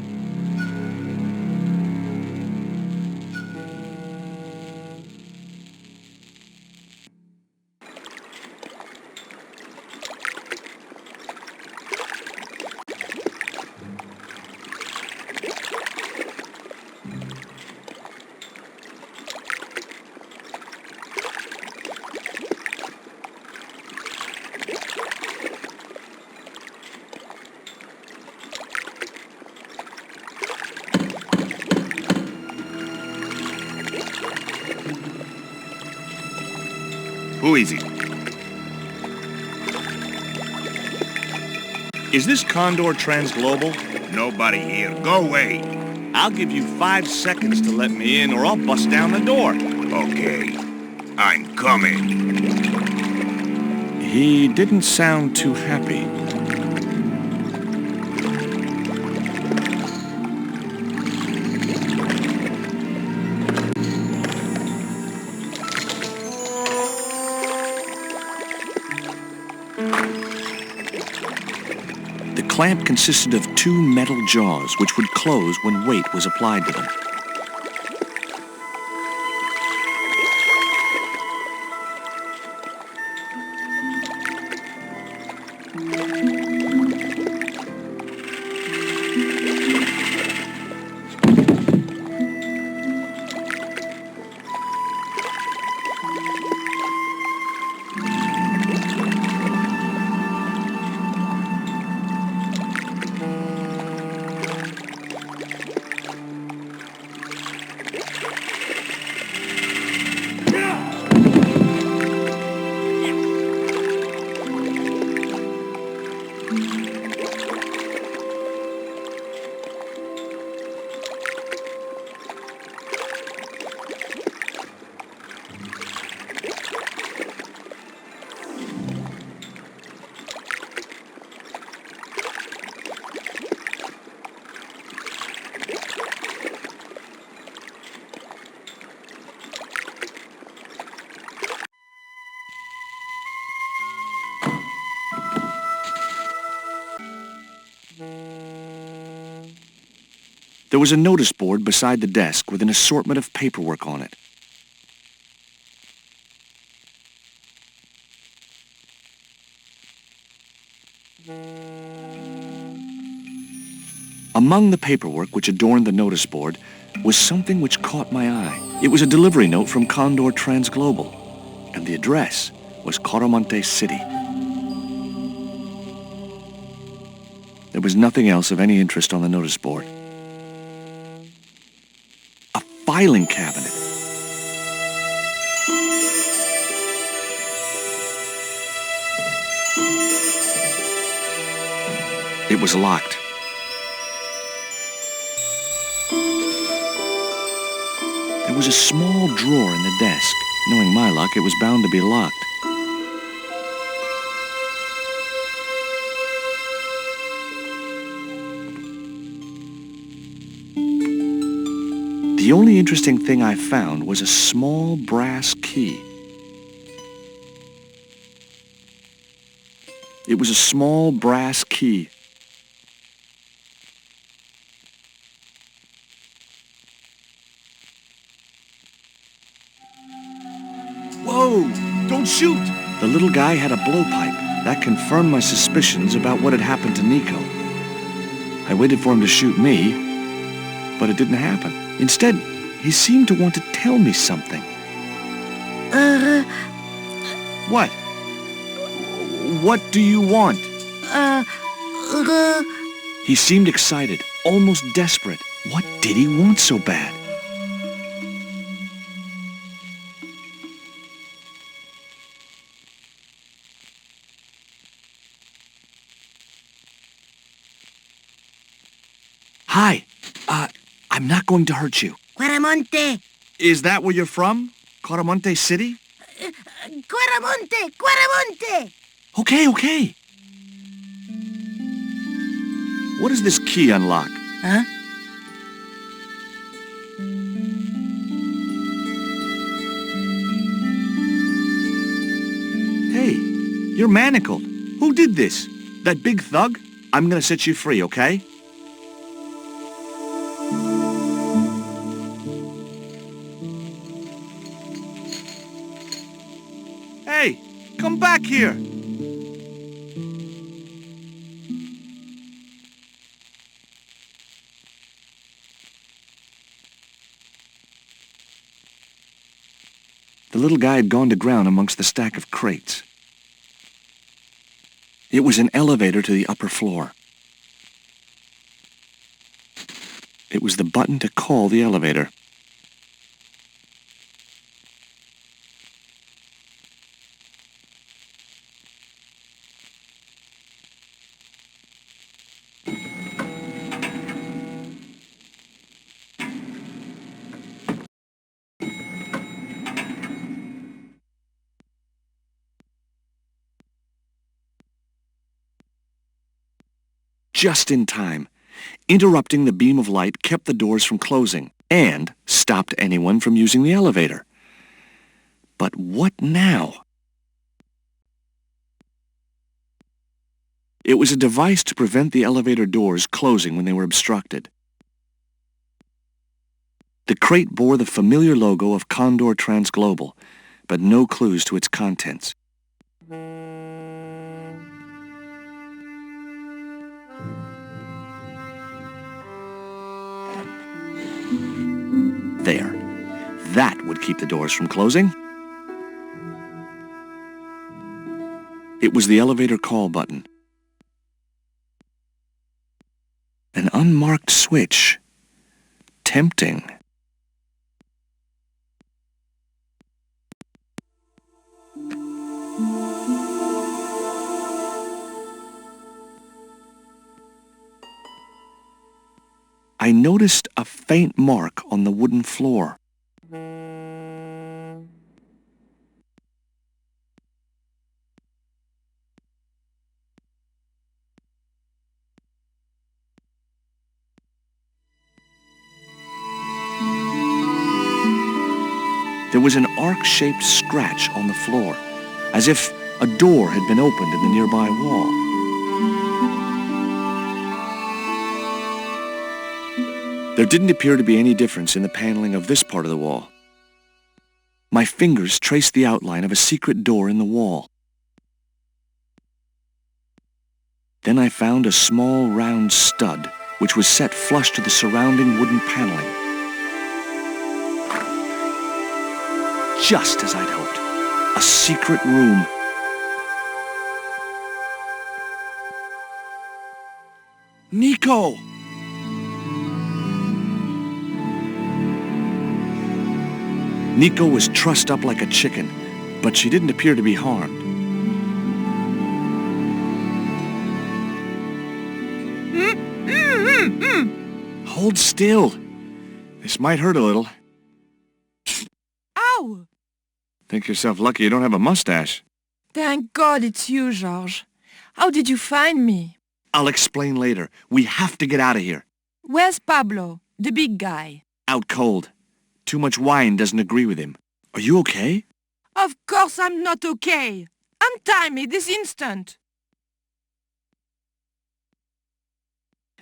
Who is he? Is this Condor Transglobal? Nobody here. Go away. I'll give you 5 seconds to let me in or I'll bust down the door. Okay. I'm coming. He didn't sound too happy. clamp consisted of 2 metal jaws which would close when weight was applied to them. There was a notice board beside the desk with an assortment of paperwork on it. Among the paperwork which adorned the notice board was something which caught my eye. It was a delivery note from Condor TRANSGLOBAL, and the address was QUARAMONTE City. There was nothing else of any interest on the notice board. A filing cabinet. It was locked. There was a small drawer in the desk. Knowing my luck, it was bound to be locked. The only interesting thing I found was a small brass key. It was a small brass key. Whoa! Don't shoot! The little guy had a blowpipe. That confirmed my suspicions about what had happened to Nico. I waited for him to shoot me, but it didn't happen. Instead, he seemed to want to tell me something. What? What do you want? He seemed excited, almost desperate. What did he want so bad? Hi. I'm not going to hurt you. Quaramonte! Is that where you're from? QUARAMONTE City? Quaramonte! Quaramonte! Okay. What does this key unlock? Huh? Hey, you're manacled. Who did this? That big thug? I'm gonna set you free, okay? Hey, come back here! The little guy had gone to ground amongst the stack of crates. It was an elevator to the upper floor. It was the button to call the elevator. Just in time. Interrupting the beam of light kept the doors from closing and stopped anyone from using the elevator. But what now? It was a device to prevent the elevator doors closing when they were obstructed. The crate bore the familiar logo of Condor TRANSGLOBAL, but no clues to its contents. There. That would keep the doors from closing. It was the elevator call button. An unmarked switch. Tempting. I noticed a faint mark on the wooden floor. There was an arc-shaped scratch on the floor, as if a door had been opened in the nearby wall. There didn't appear to be any difference in the paneling of this part of the wall. My fingers traced the outline of a secret door in the wall. Then I found a small round stud, which was set flush to the surrounding wooden paneling. Just as I'd hoped. A secret room. Nico! Nico was trussed up like a chicken, but she didn't appear to be harmed. Hold still. This might hurt a little. Ow! Think yourself lucky you don't have a mustache. Thank God it's you, George. How did you find me? I'll explain later. We have to get out of here. Where's Pablo, the big guy? Out cold. Too much wine doesn't agree with him. Are you okay? Of course I'm not okay. Untie me this instant.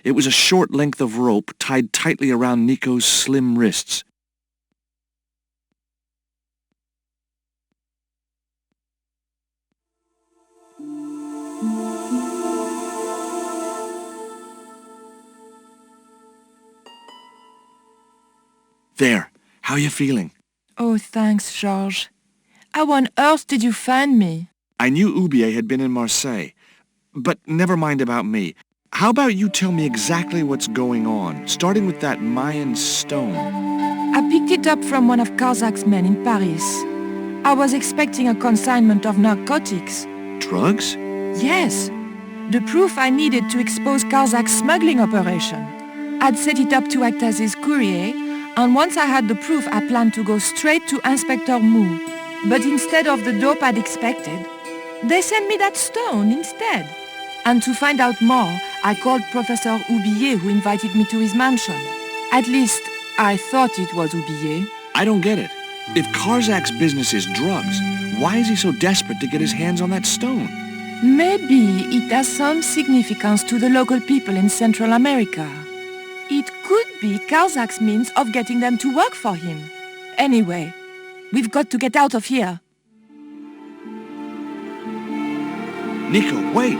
It was a short length of rope tied tightly around Nico's slim wrists. There. How are you feeling? Oh, thanks, George. How on earth did you find me? I knew Oubier had been in Marseille. But never mind about me. How about you tell me exactly what's going on, starting with that Mayan stone? I picked it up from one of Karzak's men in Paris. I was expecting a consignment of narcotics. Drugs? Yes. The proof I needed to expose Karzak's smuggling operation. I'd set it up to act as his courier, and once I had the proof, I planned to go straight to Inspector Mou. But instead of the dope I'd expected, they sent me that stone instead. And to find out more, I called Professor Oubier, who invited me to his mansion. At least, I thought it was Oubier. I don't get it. If Karzak's business is drugs, why is he so desperate to get his hands on that stone? Maybe it has some significance to the local people in Central America. It could be Karzak's means of getting them to work for him. Anyway, we've got to get out of here. Nico, wait!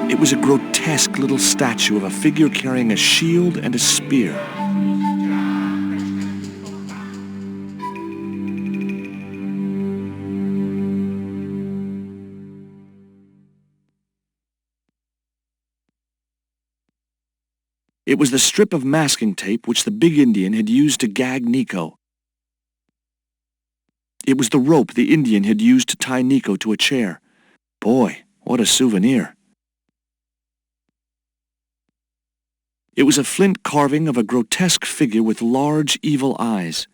It was a grotesque little statue of a figure carrying a shield and a spear. It was the strip of masking tape which the big Indian had used to gag Nico. It was the rope the Indian had used to tie Nico to a chair. Boy, what a souvenir. It was a flint carving of a grotesque figure with large, evil eyes.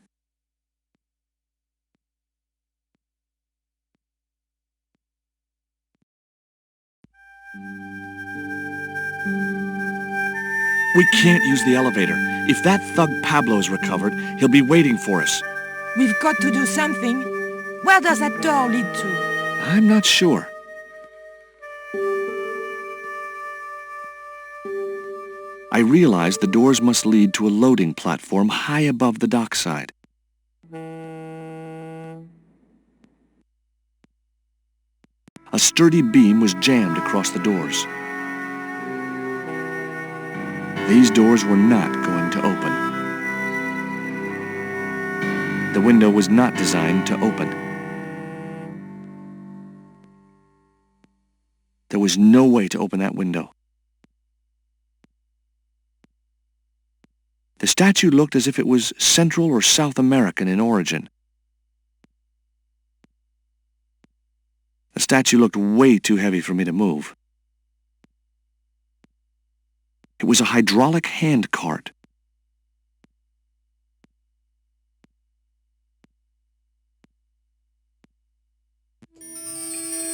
We can't use the elevator. If that thug Pablo's recovered, he'll be waiting for us. We've got to do something. Where does that door lead to? I'm not sure. I realized the doors must lead to a loading platform high above the dockside. A sturdy beam was jammed across the doors. These doors were not going to open. The window was not designed to open. There was no way to open that window. The statue looked as if it was Central or South American in origin. The statue looked way too heavy for me to move. It was a hydraulic hand cart.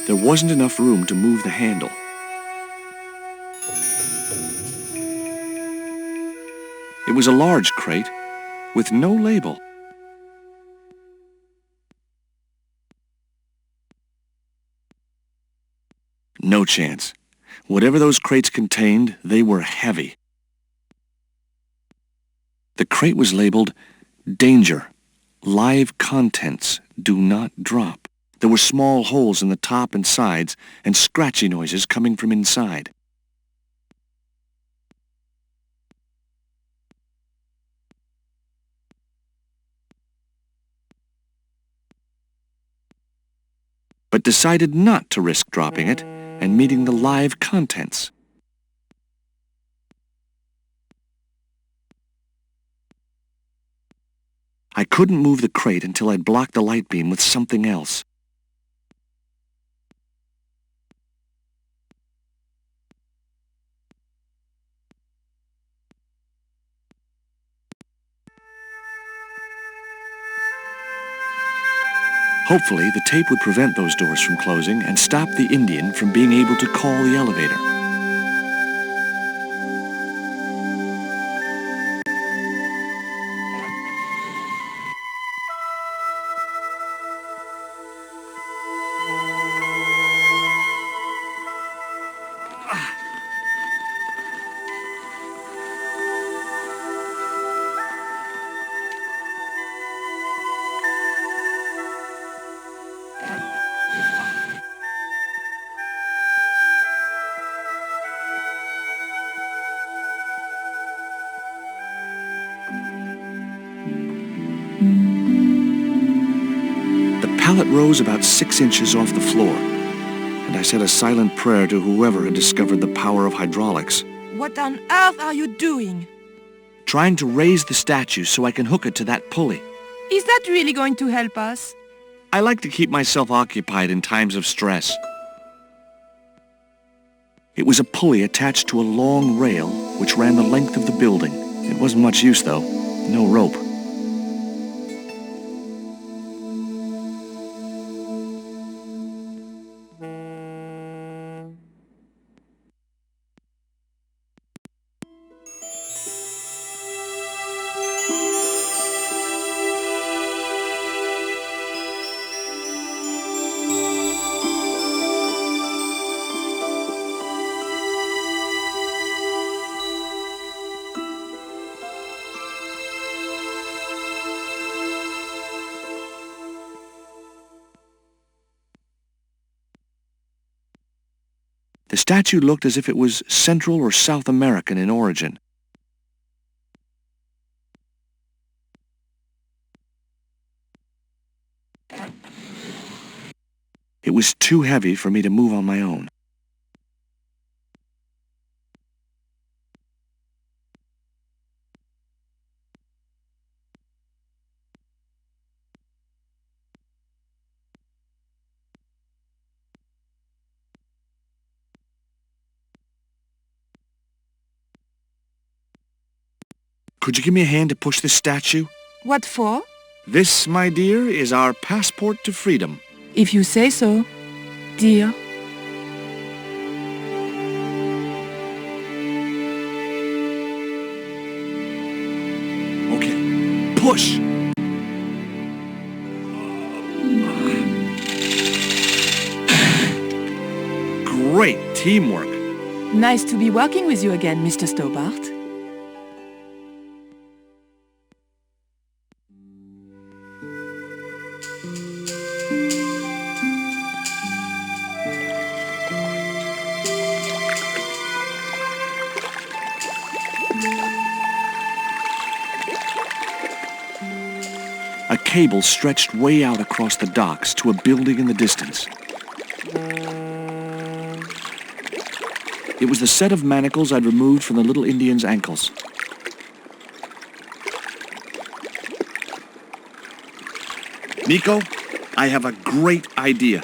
There wasn't enough room to move the handle. It was a large crate with no label. No chance. Whatever those crates contained, they were heavy. The crate was labeled, "Danger. Live contents. Do not drop." There were small holes in the top and sides and scratchy noises coming from inside. But decided not to risk dropping it and meeting the live contents. I couldn't move the crate until I'd blocked the light beam with something else. Hopefully, the tape would prevent those doors from closing and stop the Indian from being able to call the elevator. The pallet rose about 6 inches off the floor, and I said a silent prayer to whoever had discovered the power of hydraulics. What on earth are you doing? Trying to raise the statue so I can hook it to that pulley. Is that really going to help us? I like to keep myself occupied in times of stress. It was a pulley attached to a long rail which ran the length of the building. It wasn't much use, though. No rope. The statue looked as if it was Central or South American in origin. It was too heavy for me to move on my own. Could you give me a hand to push this statue? What for? This, my dear, is our passport to freedom. If you say so, dear. Okay, push! Great teamwork. Nice to be working with you again, Mr. Stobbart. cable stretched way out across the docks to a building in the distance. It was the set of manacles I'd removed from the little Indian's ankles. Nico, I have a great idea.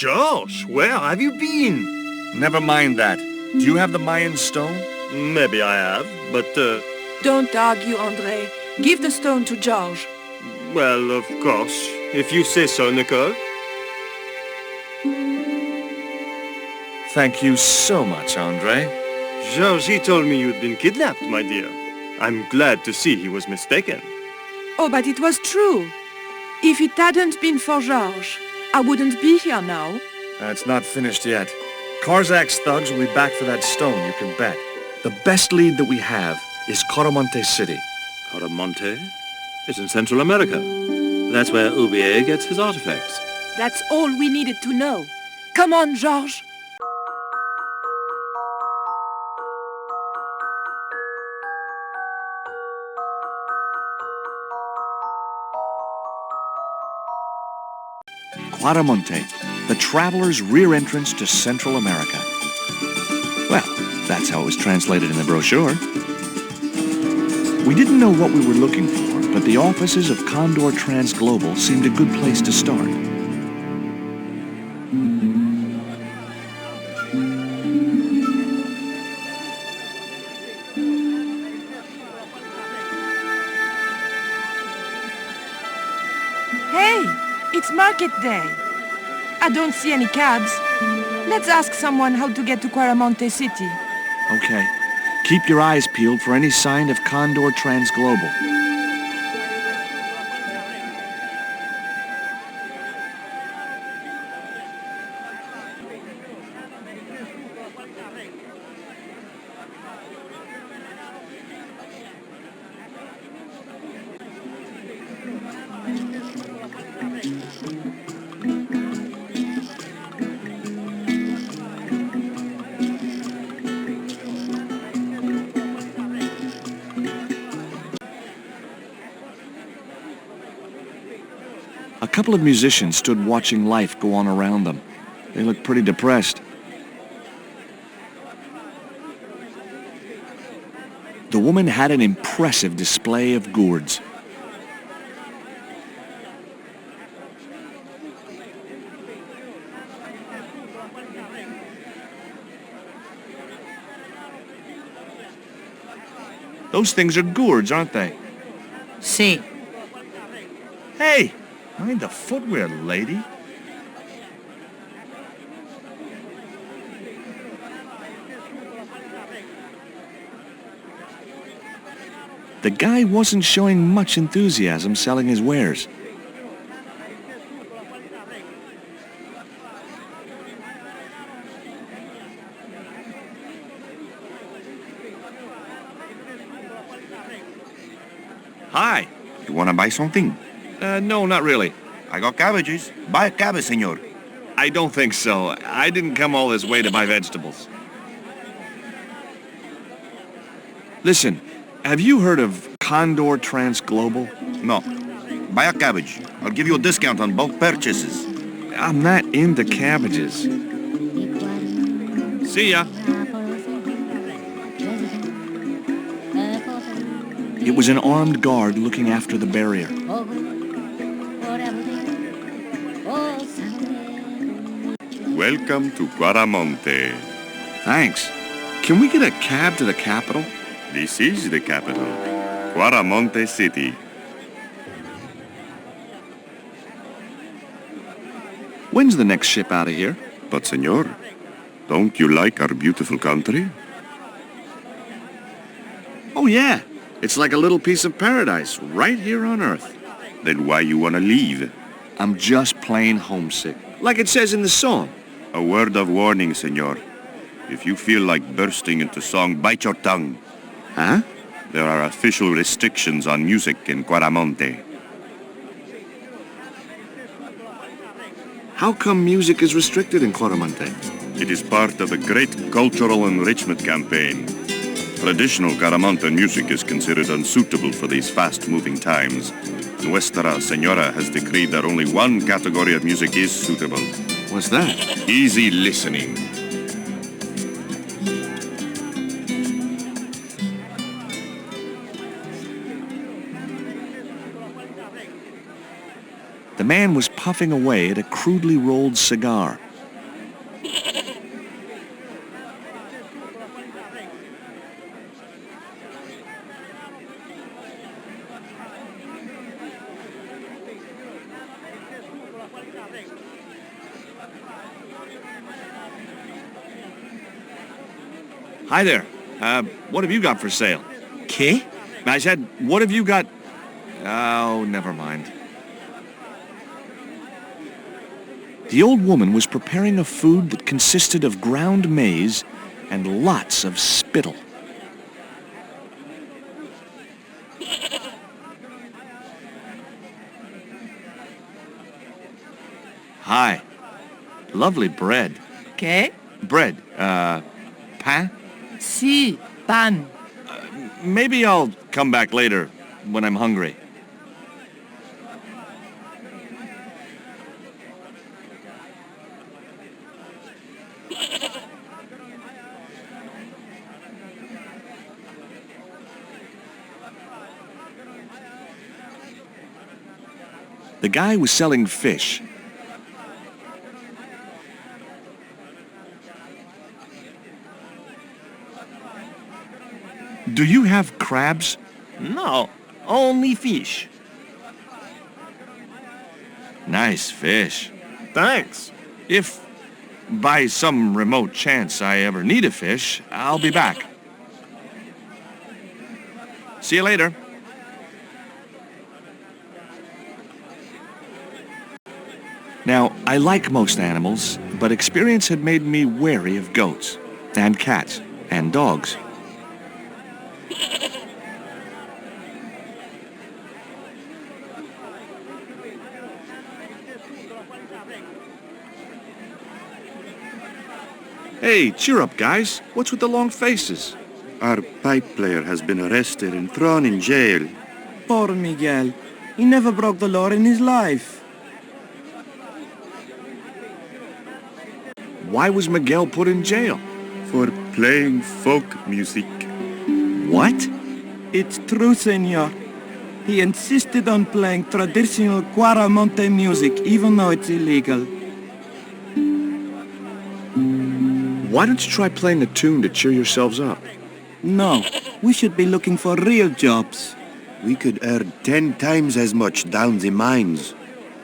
George, where have you been? Never mind that. Do you have the Mayan stone? Maybe I have, but, Don't argue, André. Give the stone to George. well, of course, if you say so, Nicole. Thank you so much, André. George, he told me you'd been kidnapped, my dear. I'm glad to see he was mistaken. Oh, but it was true. If it hadn't been for George, I wouldn't be here now. It's not finished yet. Karzak's thugs will be back for that stone, you can bet. The best lead that we have is QUARAMONTE City. QUARAMONTE is in Central America. That's where Aubier gets his artifacts. That's all we needed to know. Come on, George. QUARAMONTE, the traveler's rear entrance to Central America. Well, that's how it was translated in the brochure. We didn't know what we were looking for, but the offices of Condor TRANSGLOBAL seemed a good place to start. Hey, it's market day. I don't see any cabs. Let's ask someone how to get to QUARAMONTE City. Okay. Keep your eyes peeled for any sign of Condor TRANSGLOBAL. A couple of musicians stood watching life go on around them. They looked pretty depressed. The woman had an impressive display of gourds. Those things are gourds, aren't they? Sí. Hey! Mind the footwear, lady. The guy wasn't showing much enthusiasm selling his wares. Hi. You wanna buy something? No, not really. I got cabbages. Buy a cabbage, senor. I don't think so. I didn't come all this way to buy vegetables. Listen, have you heard of Condor TRANSGLOBAL? No. Buy a cabbage. I'll give you a discount on bulk purchases. I'm not into cabbages. See ya. It was an armed guard looking after the barrier. Welcome to QUARAMONTE. Thanks. Can we get a cab to the capital? This is the capital, QUARAMONTE City. When's the next ship out of here? But, senor, don't you like our beautiful country? Oh, yeah. It's like a little piece of paradise right here on Earth. Then why you wanna leave? I'm just plain homesick. Like it says in the song. A word of warning, senor. If you feel like bursting into song, bite your tongue. Huh? There are official restrictions on music in QUARAMONTE. How come music is restricted in QUARAMONTE? It is part of a great cultural enrichment campaign. Traditional QUARAMONTE music is considered unsuitable for these fast-moving times. Nuestra Señora has decreed that only one category of music is suitable. What's that? Easy listening. The man was puffing away at a crudely rolled cigar. Hi there. What have you got for sale? ¿Qué? I said, what have you got? Oh, never mind. The old woman was preparing a food that consisted of ground maize and lots of spittle. Hi. Lovely bread. ¿Qué? Bread, pain? Sí, pan. Maybe I'll come back later when I'm hungry. The guy was selling fish. Do you have crabs? No, only fish. Nice fish. Thanks. If by some remote chance I ever need a fish, I'll be back. See you later. Now, I like most animals, but experience had made me wary of goats, and cats, and dogs. Hey, cheer up, guys. What's with the long faces? Our pipe player has been arrested and thrown in jail. Poor Miguel. He never broke the law in his life. Why was Miguel put in jail? For playing folk music. What? It's true, senor. He insisted on playing traditional QUARAMONTE music, even though it's illegal. Why don't you try playing a tune to cheer yourselves up? No, we should be looking for real jobs. We could earn 10 times as much down the mines.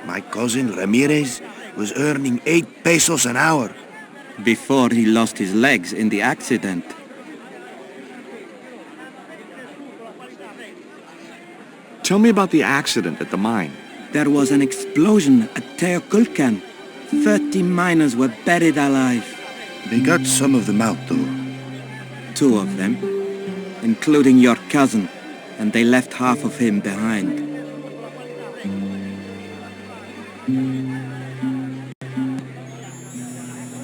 My cousin Ramirez was earning 8 pesos an hour. Before he lost his legs in the accident. Tell me about the accident at the mine. There was an explosion at Teoculcan. 30 miners were buried alive. They got some of them out, though. 2 of them, including your cousin, and they left half of him behind.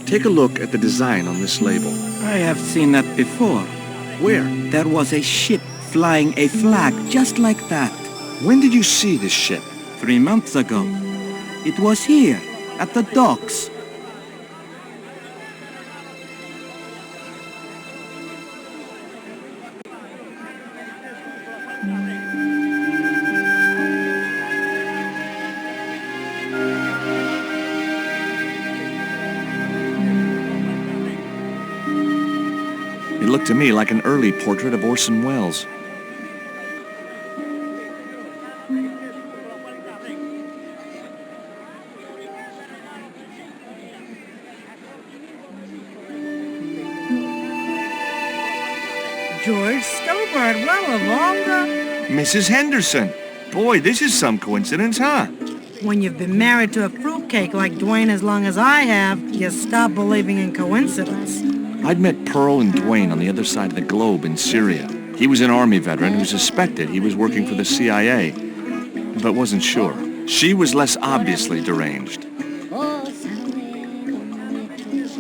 Take a look at the design on this label. I have seen that before. Where? There was a ship flying a flag just like that. When did you see this ship? 3 months ago. It was here, at the docks. It looked to me like an early portrait of Orson Welles. George Stobbart, well, of all the... Mrs. Henderson. Boy, this is some coincidence, huh? When you've been married to a fruitcake like Dwayne as long as I have, you stop believing in coincidence. I'd met Pearl and Dwayne on the other side of the globe in Syria. He was an Army veteran who suspected he was working for the CIA, but wasn't sure. She was less obviously deranged.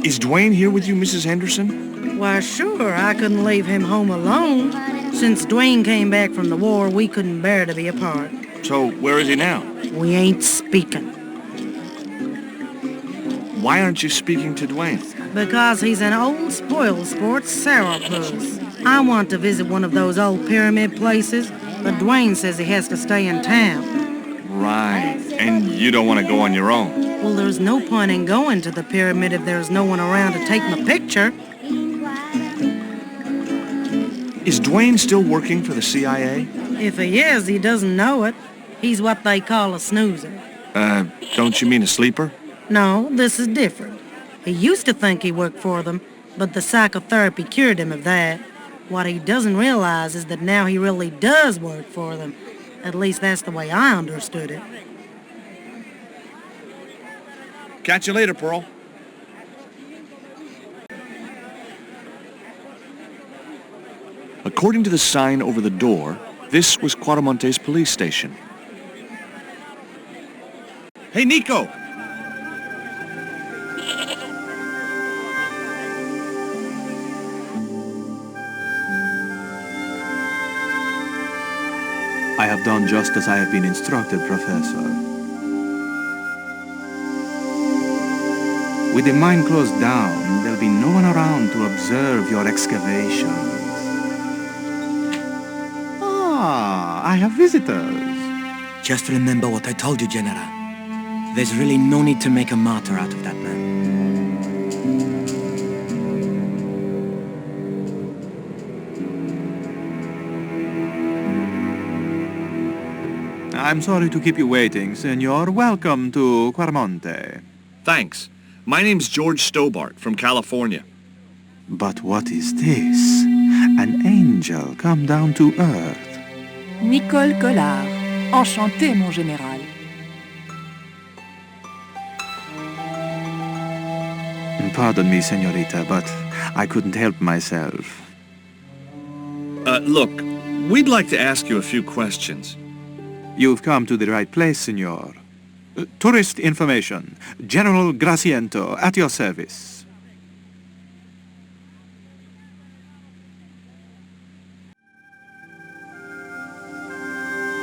Is Dwayne here with you, Mrs. Henderson? Why, sure, I couldn't leave him home alone. Since Dwayne came back from the war, we couldn't bear to be apart. So, where is he now? We ain't speaking. Why aren't you speaking to Dwayne? Because he's an old spoil sport sourpuss. I want to visit one of those old pyramid places, but Dwayne says he has to stay in town. Right, and you don't want to go on your own. Well, there's no point in going to the pyramid if there's no one around to take my picture. Is Dwayne still working for the CIA? If he is, he doesn't know it. He's what they call a snoozer. Don't you mean a sleeper? No, this is different. He used to think he worked for them, but the psychotherapy cured him of that. What he doesn't realize is that now he really does work for them. At least that's the way I understood it. Catch you later, Pearl. According to the sign over the door, this was Quaramonte's police station. Hey, Nico! I have done just as I have been instructed, Professor. With the mine closed down, there'll be no one around to observe your excavations. Ah, I have visitors. Just remember what I told you, General. There's really no need to make a martyr out of that man. I'm sorry to keep you waiting, Senor. Welcome to Quaramonte. Thanks. My name's George Stobbart from California. But what is this? An angel come down to earth. Nicole Collard. Enchantée, mon général. Pardon me, senorita, but I couldn't help myself. Look, we'd like to ask you a few questions. You've come to the right place, senor. Tourist information. General Graciento, at your service.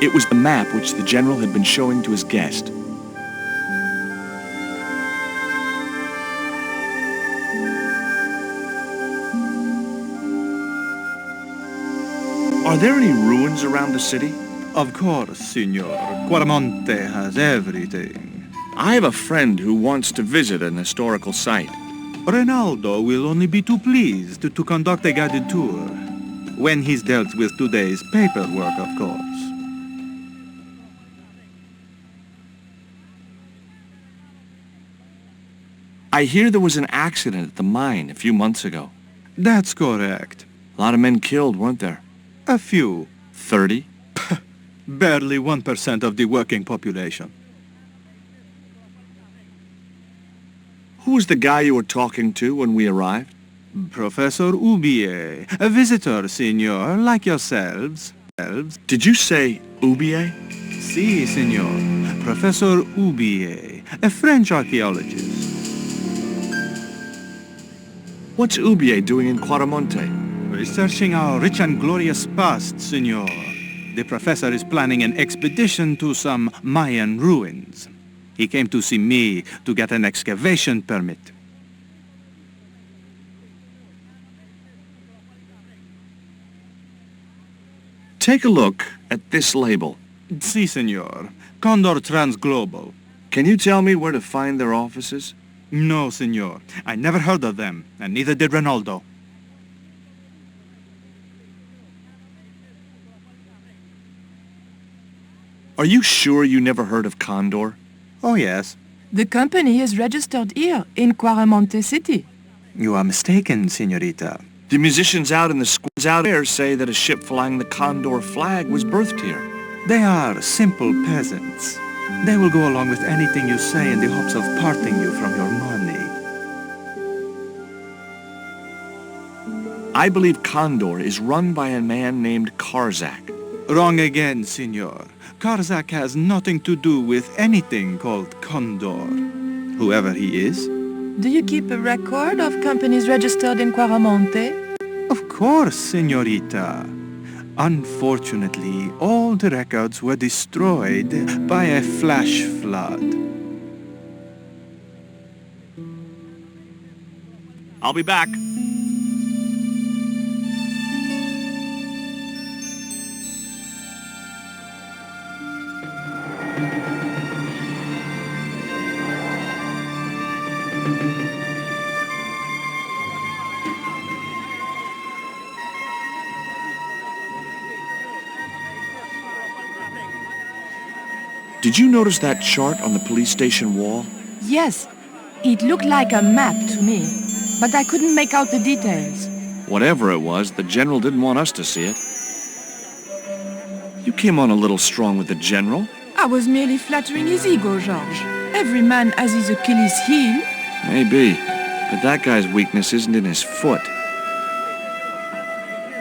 It was the map which the general had been showing to his guest. Are there any ruins around the city? Of course, senor. Quaramonte has everything. I have a friend who wants to visit an historical site. Ronaldo will only be too pleased to conduct a guided tour. When he's dealt with today's paperwork, of course. I hear there was an accident at the mine a few months ago. That's correct. A lot of men killed, weren't there? A few. 30? Barely 1% of the working population. Who was the guy you were talking to when we arrived? Professor Oubier, a visitor, senor, like yourselves. Did you say Oubier? Si, senor. Professor Oubier, a French archaeologist. What's Oubier doing in Quaramonte? Researching our rich and glorious past, senor. The professor is planning an expedition to some Mayan ruins. He came to see me to get an excavation permit. Take a look at this label. Si, senor. Condor TRANSGLOBAL. Can you tell me where to find their offices? No, senor. I never heard of them, and neither did Ronaldo. Are you sure you never heard of Condor? Oh, yes. The company is registered here in Quaramonte City. You are mistaken, senorita. The musicians out in the squares out there say that a ship flying the Condor flag was birthed here. They are simple peasants. They will go along with anything you say in the hopes of parting you from your money. I believe Condor is run by a man named Karzak. Wrong again, Signor. Karzak has nothing to do with anything called Condor. Whoever he is. Do you keep a record of companies registered in Quaramonte? Of course, Senorita. Unfortunately, all the records were destroyed by a flash flood. I'll be back. Did you notice that chart on the police station wall? Yes. It looked like a map to me, but I couldn't make out the details. Whatever it was, the general didn't want us to see it. You came on a little strong with the general. I was merely flattering his ego, George. Every man has his Achilles heel. Maybe, but that guy's weakness isn't in his foot.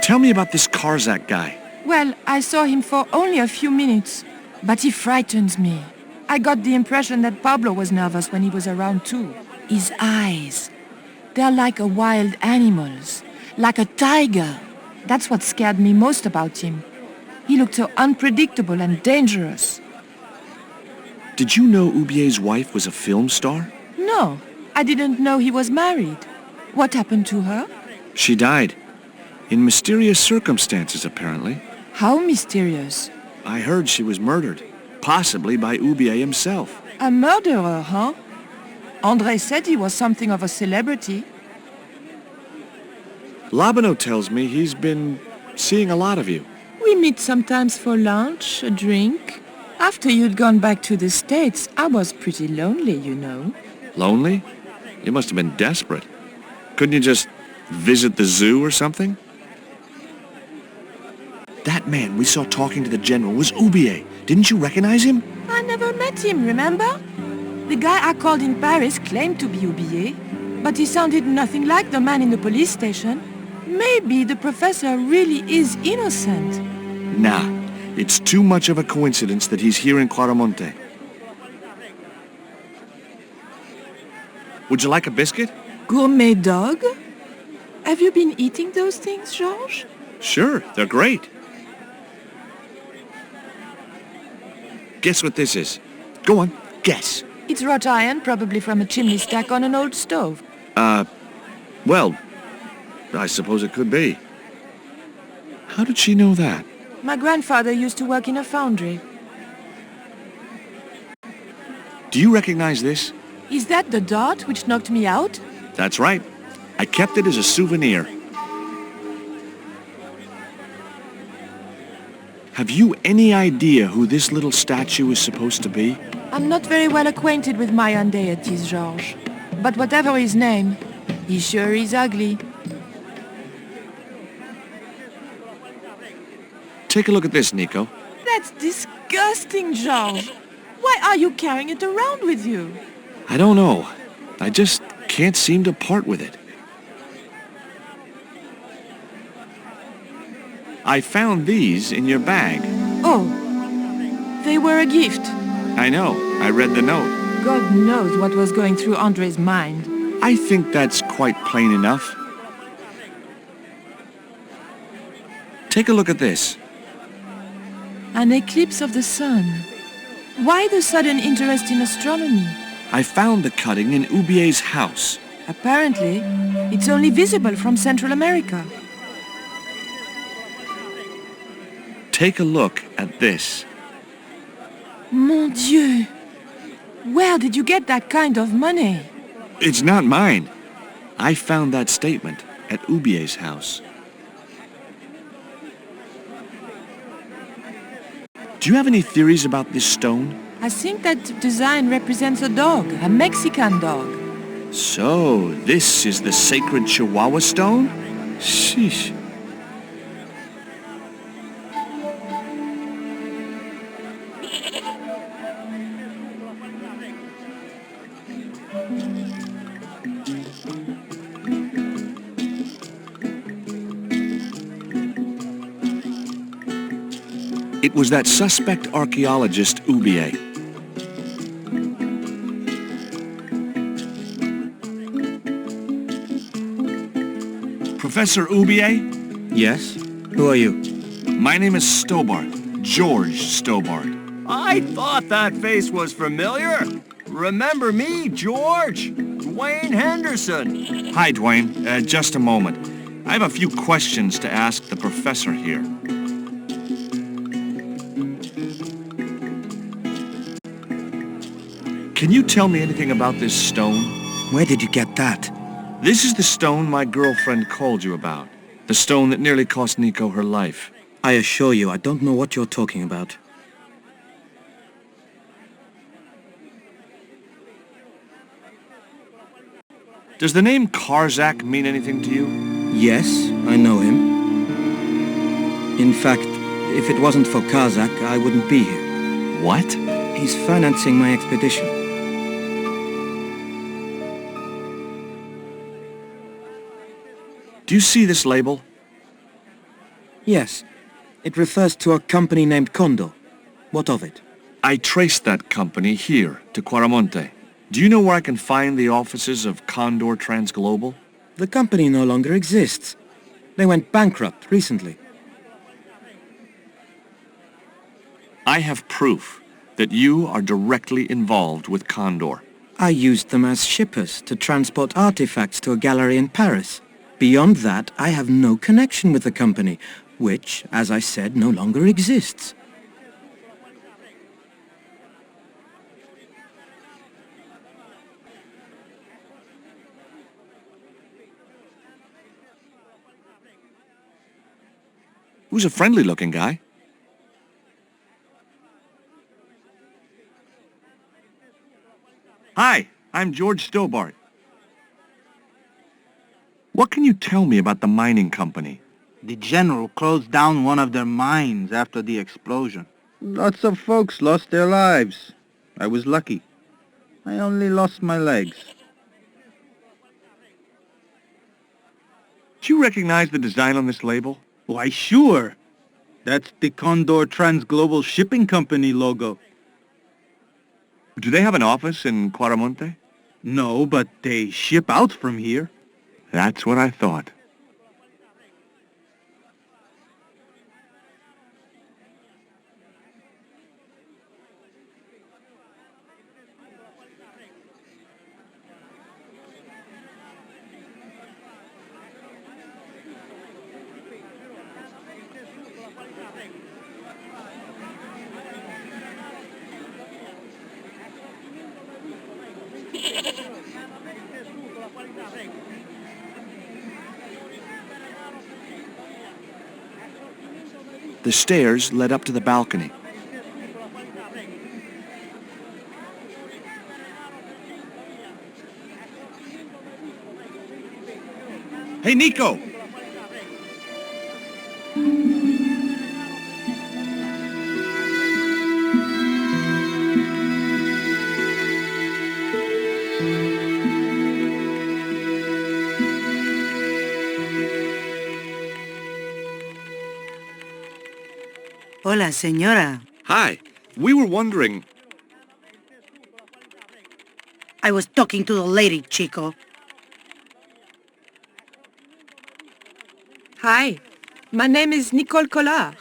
Tell me about this Karzak guy. Well, I saw him for only a few minutes, but he frightens me. I got the impression that Pablo was nervous when he was around too. His eyes, they're like a wild animal's, like a tiger. That's what scared me most about him. He looked so unpredictable and dangerous. Did you know Aubier's wife was a film star? No, I didn't know he was married. What happened to her? She died. In mysterious circumstances, apparently. How mysterious? I heard she was murdered, possibly by Aubier himself. A murderer, huh? André said he was something of a celebrity. Labano tells me he's been seeing a lot of you. We meet sometimes for lunch, a drink. After you'd gone back to the States, I was pretty lonely, you know. Lonely? You must have been desperate. Couldn't you just visit the zoo or something? That man we saw talking to the general was Aubier. Didn't you recognize him? I never met him, remember? The guy I called in Paris claimed to be Aubier, but he sounded nothing like the man in the police station. Maybe the professor really is innocent. Nah, it's too much of a coincidence that he's here in Quaramonte. Would you like a biscuit? Gourmet dog? Have you been eating those things, George? Sure, they're great. Guess what this is? Go on, guess. It's wrought iron, probably from a chimney stack on an old stove. Well, I suppose it could be. How did she know that? My grandfather used to work in a foundry. Do you recognize this? Is that the dart which knocked me out? That's right. I kept it as a souvenir. Have you any idea who this little statue is supposed to be? I'm not very well acquainted with Mayan deities, George. But whatever his name, he sure is ugly. Take a look at this, Nico. That's disgusting, George. Why are you carrying it around with you? I don't know. I just can't seem to part with it. I found these in your bag. Oh, they were a gift. I know. I read the note. God knows what was going through André's mind. I think that's quite plain enough. Take a look at this. An eclipse of the sun. Why the sudden interest in astronomy? I found the cutting in Aubier's house. Apparently, it's only visible from Central America. Take a look at this. Mon Dieu! Where did you get that kind of money? It's not mine. I found that statement at Aubier's house. Do you have any theories about this stone? I think that design represents a dog, a Mexican dog. So, this is the sacred Chihuahua stone? Sheesh. It was that suspect archaeologist, Oubier. Professor Oubier? Yes? Who are you? My name is Stobbart. George Stobbart. I thought that face was familiar. Remember me, George? Dwayne Henderson. Hi, Dwayne. Just a moment. I have a few questions to ask the professor here. Can you tell me anything about this stone? Where did you get that? This is the stone my girlfriend called you about. The stone that nearly cost Nico her life. I assure you, I don't know what you're talking about. Does the name Karzak mean anything to you? Yes, I know him. In fact, if it wasn't for Karzak, I wouldn't be here. What? He's financing my expedition. Do you see this label? Yes. It refers to a company named Condor. What of it? I traced that company here to QUARAMONTE. Do you know where I can find the offices of Condor TRANSGLOBAL? The company no longer exists. They went bankrupt recently. I have proof that you are directly involved with Condor. I used them as shippers to transport artifacts to a gallery in Paris. Beyond that, I have no connection with the company, which, as I said, no longer exists. Who's a friendly-looking guy? Hi, I'm George Stobbart. What can you tell me about the mining company? The general closed down one of their mines after the explosion. Lots of folks lost their lives. I was lucky. I only lost my legs. Do you recognize the design on this label? Why, sure. That's the Condor TRANSGLOBAL Shipping Company logo. Do they have an office in QUARAMONTE? No, but they ship out from here. That's what I thought. The stairs led up to the balcony. Hey, Nico! Hola, señora. Hi. We were wondering... I was talking to the lady, Chico. Hi, my name is Nicole Collard.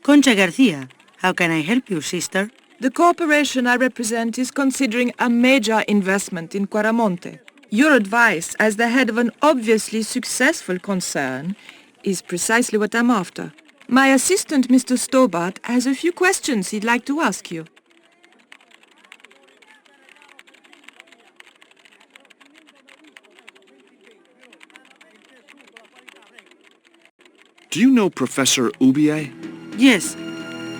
Concha Garcia. How can I help you, sister? The corporation I represent is considering a major investment in QUARAMONTE. Your advice, as the head of an obviously successful concern, is precisely what I'm after. My assistant, Mr. Stobbart, has a few questions he'd like to ask you. Do you know Professor Oubier? Yes.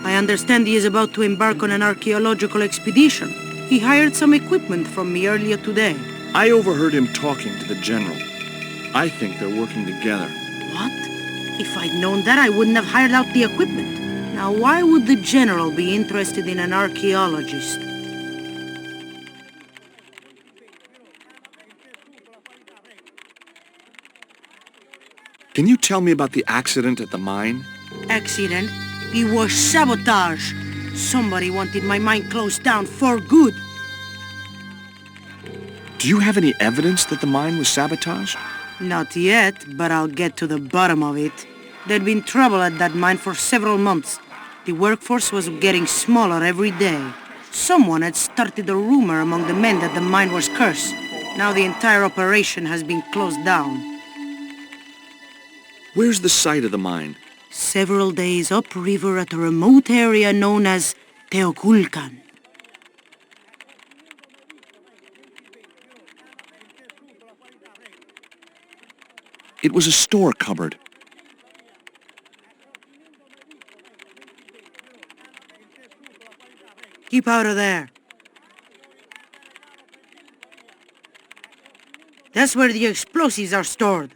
I understand he is about to embark on an archaeological expedition. He hired some equipment from me earlier today. I overheard him talking to the general. I think they're working together. What? If I'd known that, I wouldn't have hired out the equipment. Now, why would the general be interested in an archaeologist? Can you tell me about the accident at the mine? Accident? It was sabotage. Somebody wanted my mine closed down for good. Do you have any evidence that the mine was sabotaged? Not yet, but I'll get to the bottom of it. There'd been trouble at that mine for several months. The workforce was getting smaller every day. Someone had started a rumor among the men that the mine was cursed. Now the entire operation has been closed down. Where's the site of the mine? Several days upriver at a remote area known as Teoculcan. It was a store cupboard. Keep out of there. That's where the explosives are stored.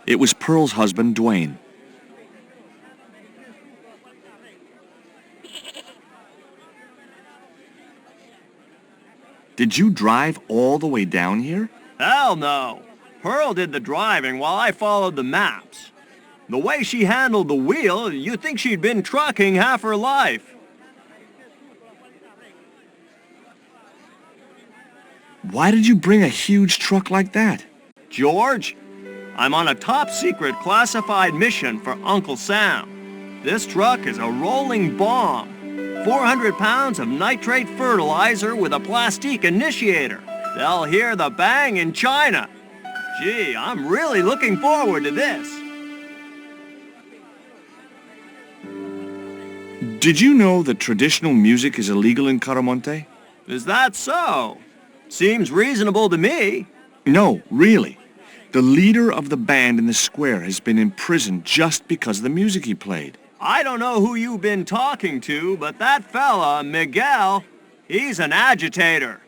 It was Pearl's husband, Dwayne. Did you drive all the way down here? Hell no. Pearl did the driving while I followed the maps. The way she handled the wheel, you'd think she'd been trucking half her life. Why did you bring a huge truck like that? George, I'm on a top-secret classified mission for Uncle Sam. This truck is a rolling bomb. 400 pounds of nitrate fertilizer with a plastique initiator. They'll hear the bang in China. Gee, I'm really looking forward to this. Did you know that traditional music is illegal in QUARAMONTE? Is that so? Seems reasonable to me. No, really. The leader of the band in the square has been imprisoned just because of the music he played. I don't know who you've been talking to, but that fella, Miguel, he's an agitator.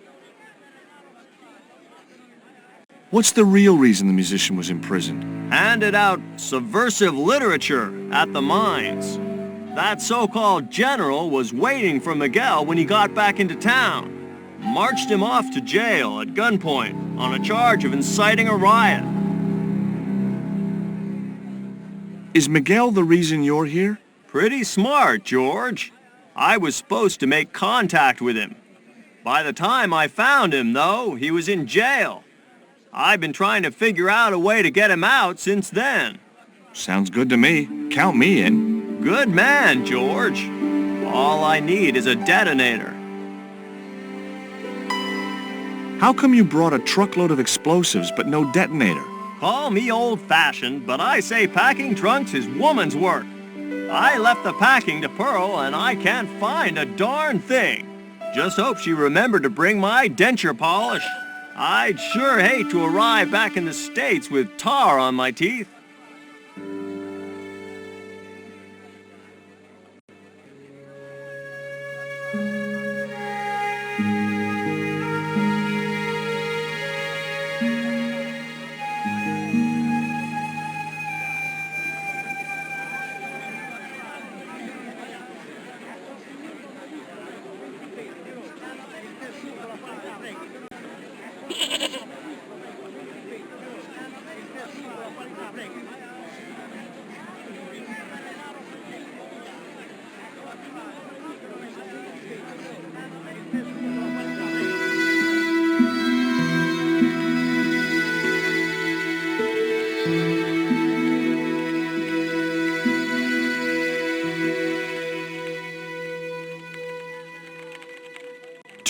What's the real reason the musician was imprisoned? Handed out subversive literature at the mines. That so-called general was waiting for Miguel when he got back into town. Marched him off to jail at gunpoint on a charge of inciting a riot. Is Miguel the reason you're here? Pretty smart, George. I was supposed to make contact with him. By the time I found him, though, he was in jail. I've been trying to figure out a way to get him out since then. Sounds good to me. Count me in. Good man, George. All I need is a detonator. How come you brought a truckload of explosives but no detonator? Call me old-fashioned, but I say packing trunks is woman's work. I left the packing to Pearl, and I can't find a darn thing. Just hope she remembered to bring my denture polish. I'd sure hate to arrive back in the States with tar on my teeth.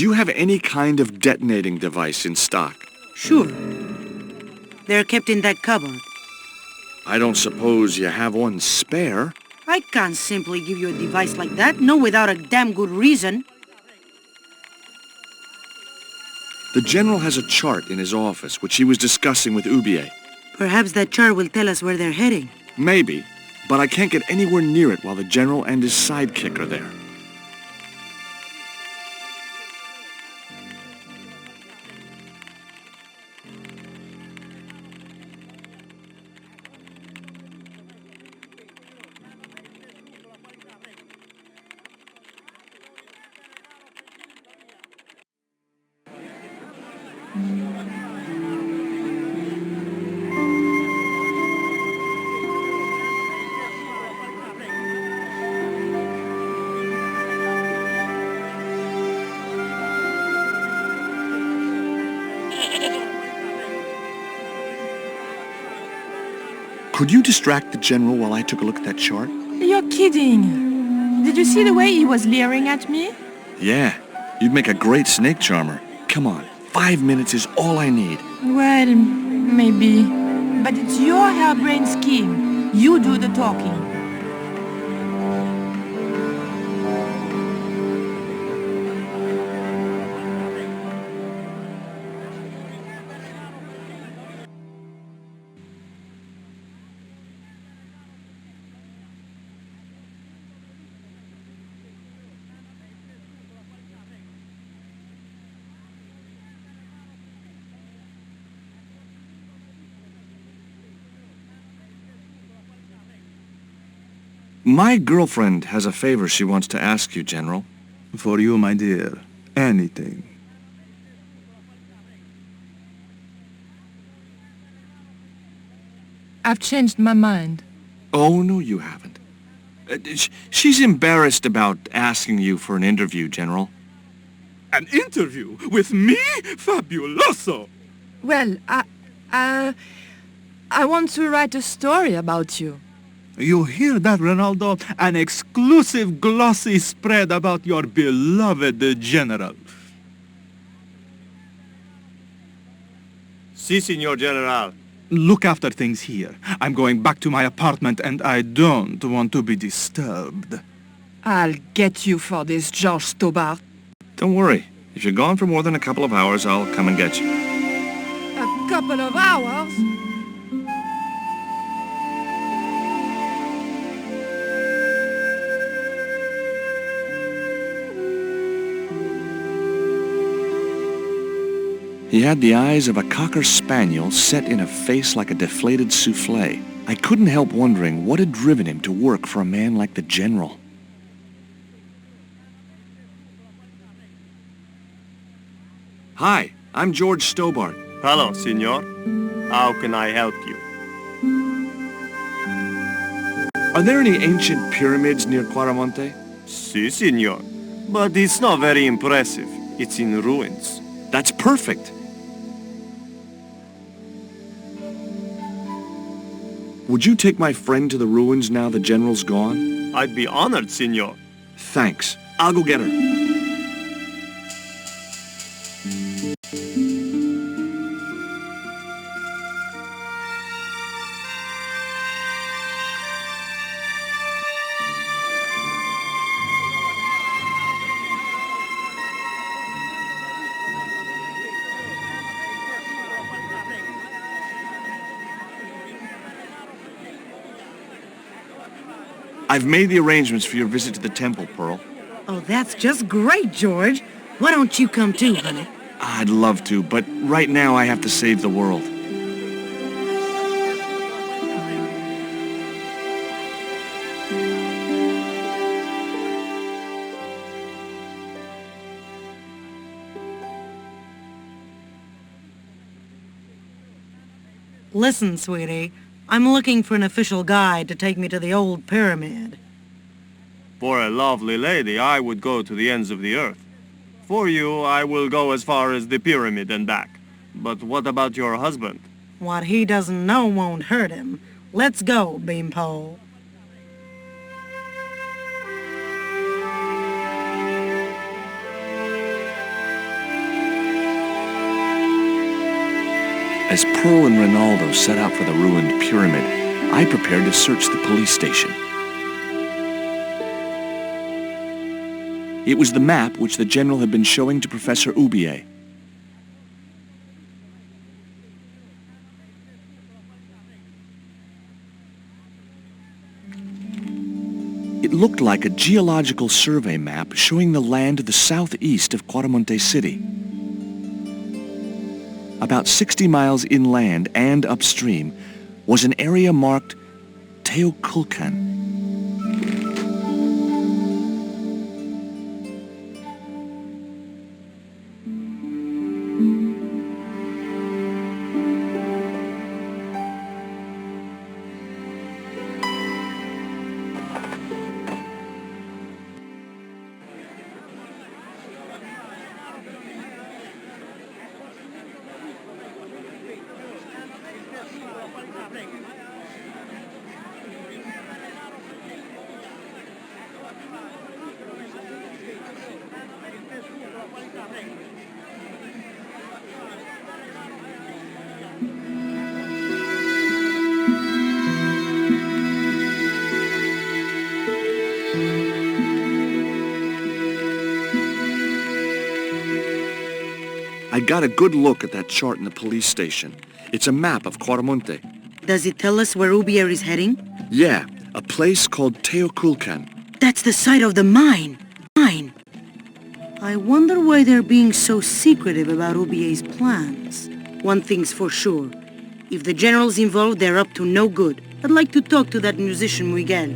Do you have any kind of detonating device in stock? Sure. They're kept in that cupboard. I don't suppose you have one spare? I can't simply give you a device like that, no without a damn good reason. The General has a chart in his office, which he was discussing with Oubier. Perhaps that chart will tell us where they're heading. Maybe, but I can't get anywhere near it while the General and his sidekick are there. Could you distract the General while I took a look at that chart? You're kidding. Did you see the way he was leering at me? Yeah, you'd make a great snake charmer. Come on, 5 minutes is all I need. Well, maybe. But it's your harebrained scheme. You do the talking. My girlfriend has a favor she wants to ask you, General. For you, my dear, anything. I've changed my mind. Oh, no, you haven't. She's embarrassed about asking you for an interview, General. An interview with me? Fabuloso! Well, I want to write a story about you. You hear that, Ronaldo? An exclusive glossy spread about your beloved General. Si, Signor General. Look after things here. I'm going back to my apartment and I don't want to be disturbed. I'll get you for this, George Stobbart. Don't worry. If you're gone for more than a couple of hours, I'll come and get you. A couple of hours? He had the eyes of a cocker spaniel set in a face like a deflated souffle. I couldn't help wondering what had driven him to work for a man like the General. Hi, I'm George Stobbart. Hello, Signor. How can I help you? Are there any ancient pyramids near QUARAMONTE? Si, Signor. But it's not very impressive. It's in ruins. That's perfect. Would you take my friend to the ruins now the General's gone? I'd be honored, Signor. Thanks. I'll go get her. I've made the arrangements for your visit to the temple, Pearl. Oh, that's just great, George. Why don't you come too, honey? I'd love to, but right now I have to save the world. Listen, sweetie. I'm looking for an official guide to take me to the old pyramid. For a lovely lady, I would go to the ends of the earth. For you, I will go as far as the pyramid and back. But what about your husband? What he doesn't know won't hurt him. Let's go, Beanpole. As Pearl and Ronaldo set out for the ruined pyramid, I prepared to search the police station. It was the map which the General had been showing to Professor Oubier. It looked like a geological survey map showing the land to the southeast of QUARAMONTE City. About 60 miles inland and upstream was an area marked Teoculcan. I got a good look at that chart in the police station. It's a map of QUARAMONTE. Does it tell us where Oubier is heading? Yeah, a place called Teoculcan. That's the site of the mine. I wonder why they're being so secretive about Aubier's plans. One thing's for sure. If the General's involved, they're up to no good. I'd like to talk to that musician Miguel.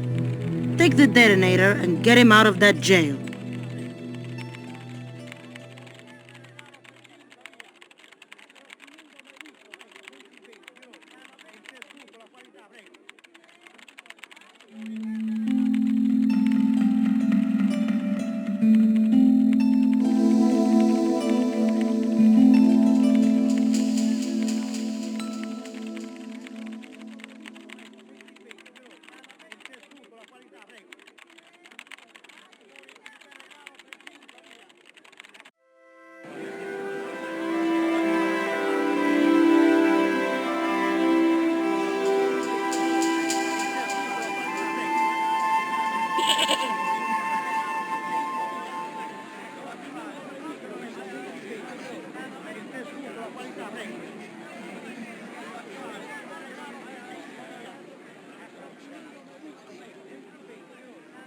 Take the detonator and get him out of that jail.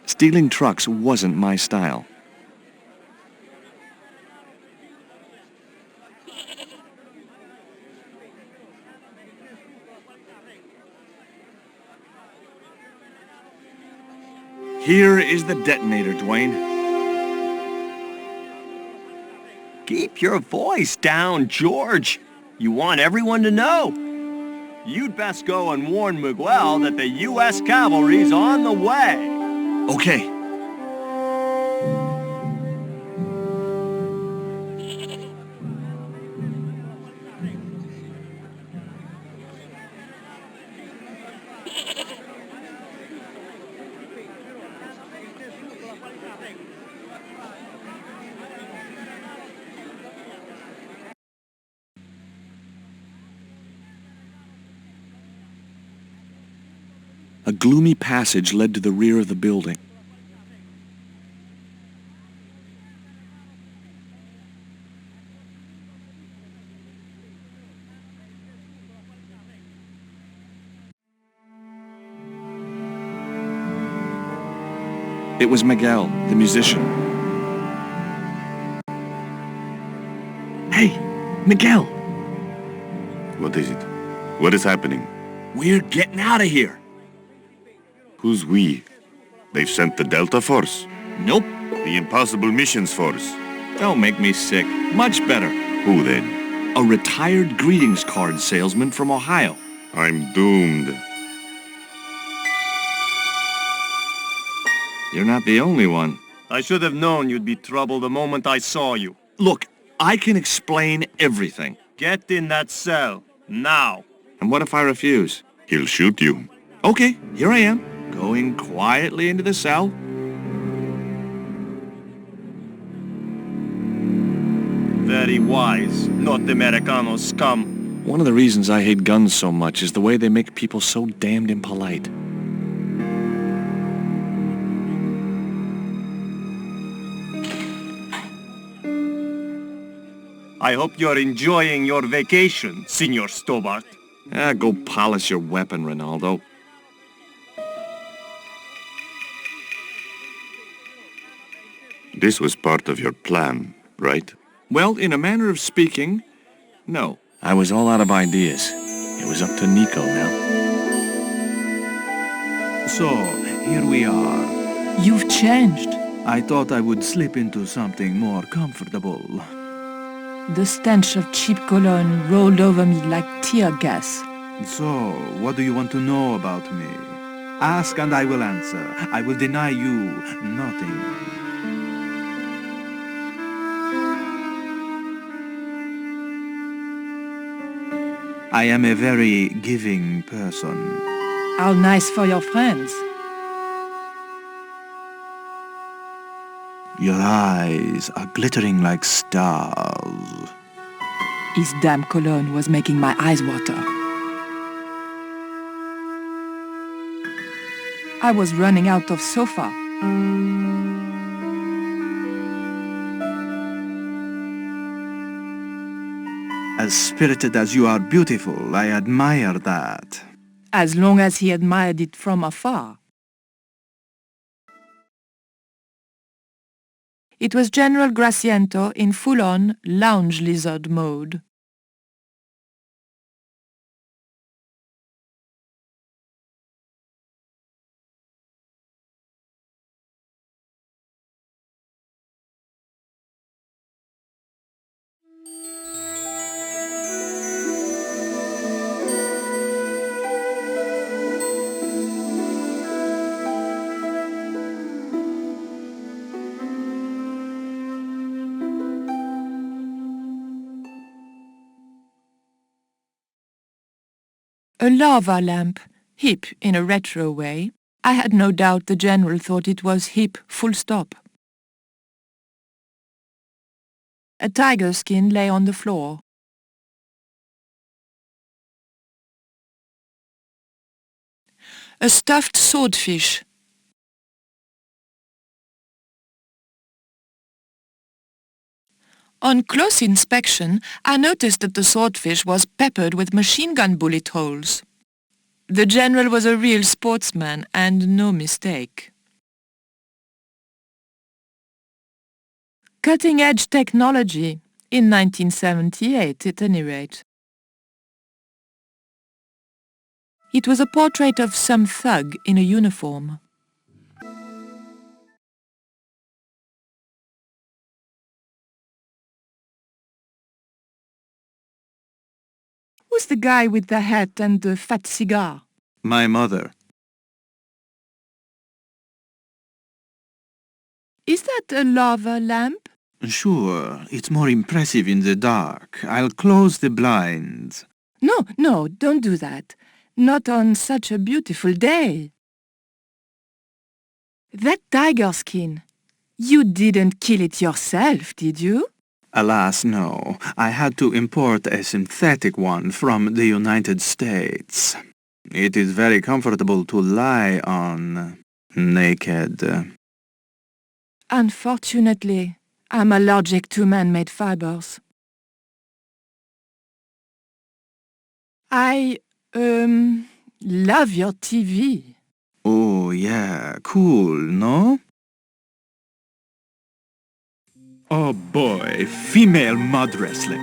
Stealing trucks wasn't my style. Here is the detonator, Dwayne. Keep your voice down, George. You want everyone to know. You'd best go and warn Miguel that the U.S. cavalry's on the way. Okay. A gloomy passage led to the rear of the building. It was Miguel, the musician. Hey, Miguel! What is it? What is happening? We're getting out of here. Who's we? They've sent the Delta Force? Nope. The Impossible Missions Force? Don't make me sick. Much better. Who then? A retired greetings card salesman from Ohio. I'm doomed. You're not the only one. I should have known you'd be trouble the moment I saw you. Look, I can explain everything. Get in that cell, now. And what if I refuse? He'll shoot you. Okay, here I am, going quietly into the cell. Very wise, North Americano scum. One of the reasons I hate guns so much is the way they make people so damned impolite. I hope you're enjoying your vacation, Senor Stobbart. Go polish your weapon, Ronaldo. This was part of your plan, right? Well, in a manner of speaking, no. I was all out of ideas. It was up to Nico now. So, here we are. You've changed. I thought I would slip into something more comfortable. The stench of cheap cologne rolled over me like tear gas. So, what do you want to know about me? Ask and I will answer. I will deny you nothing. I am a very giving person. How nice for your friends. Your eyes are glittering like stars. His damn cologne was making my eyes water. I was running out of sofa. As spirited as you are beautiful, I admire that. As long as he admired it from afar. It was General Graciento in full-on lounge lizard mode. A lava lamp, hip in a retro way. I had no doubt the General thought it was hip, full stop. A tiger skin lay on the floor. A stuffed swordfish. On close inspection, I noticed that the swordfish was peppered with machine gun bullet holes. The General was a real sportsman, and no mistake. Cutting-edge technology, in 1978 at any rate. It was a portrait of some thug in a uniform. Who's the guy with the hat and the fat cigar? My mother. Is that a lava lamp? Sure, it's more impressive in the dark. I'll close the blinds. No, don't do that. Not on such a beautiful day. That tiger skin. You didn't kill it yourself, did you? Alas, no. I had to import a synthetic one from the United States. It is very comfortable to lie on, naked. Unfortunately, I'm allergic to man-made fibers. I, love your TV. Oh, yeah, cool, no? Oh boy, female mud wrestling.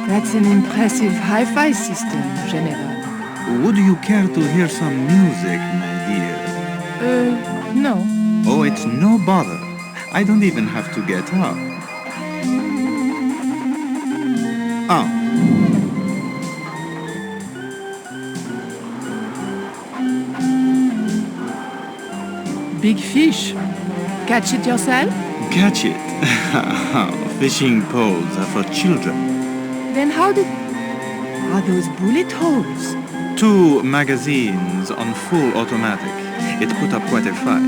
That's an impressive hi-fi system, General. Would you care to hear some music, my dear? No. Oh, it's no bother. I don't even have to get up. Oh. Big fish. Catch it yourself? Catch it? Fishing poles are for children. Then how did... Are those bullet holes? 2 magazines on full automatic. It put up quite a fight.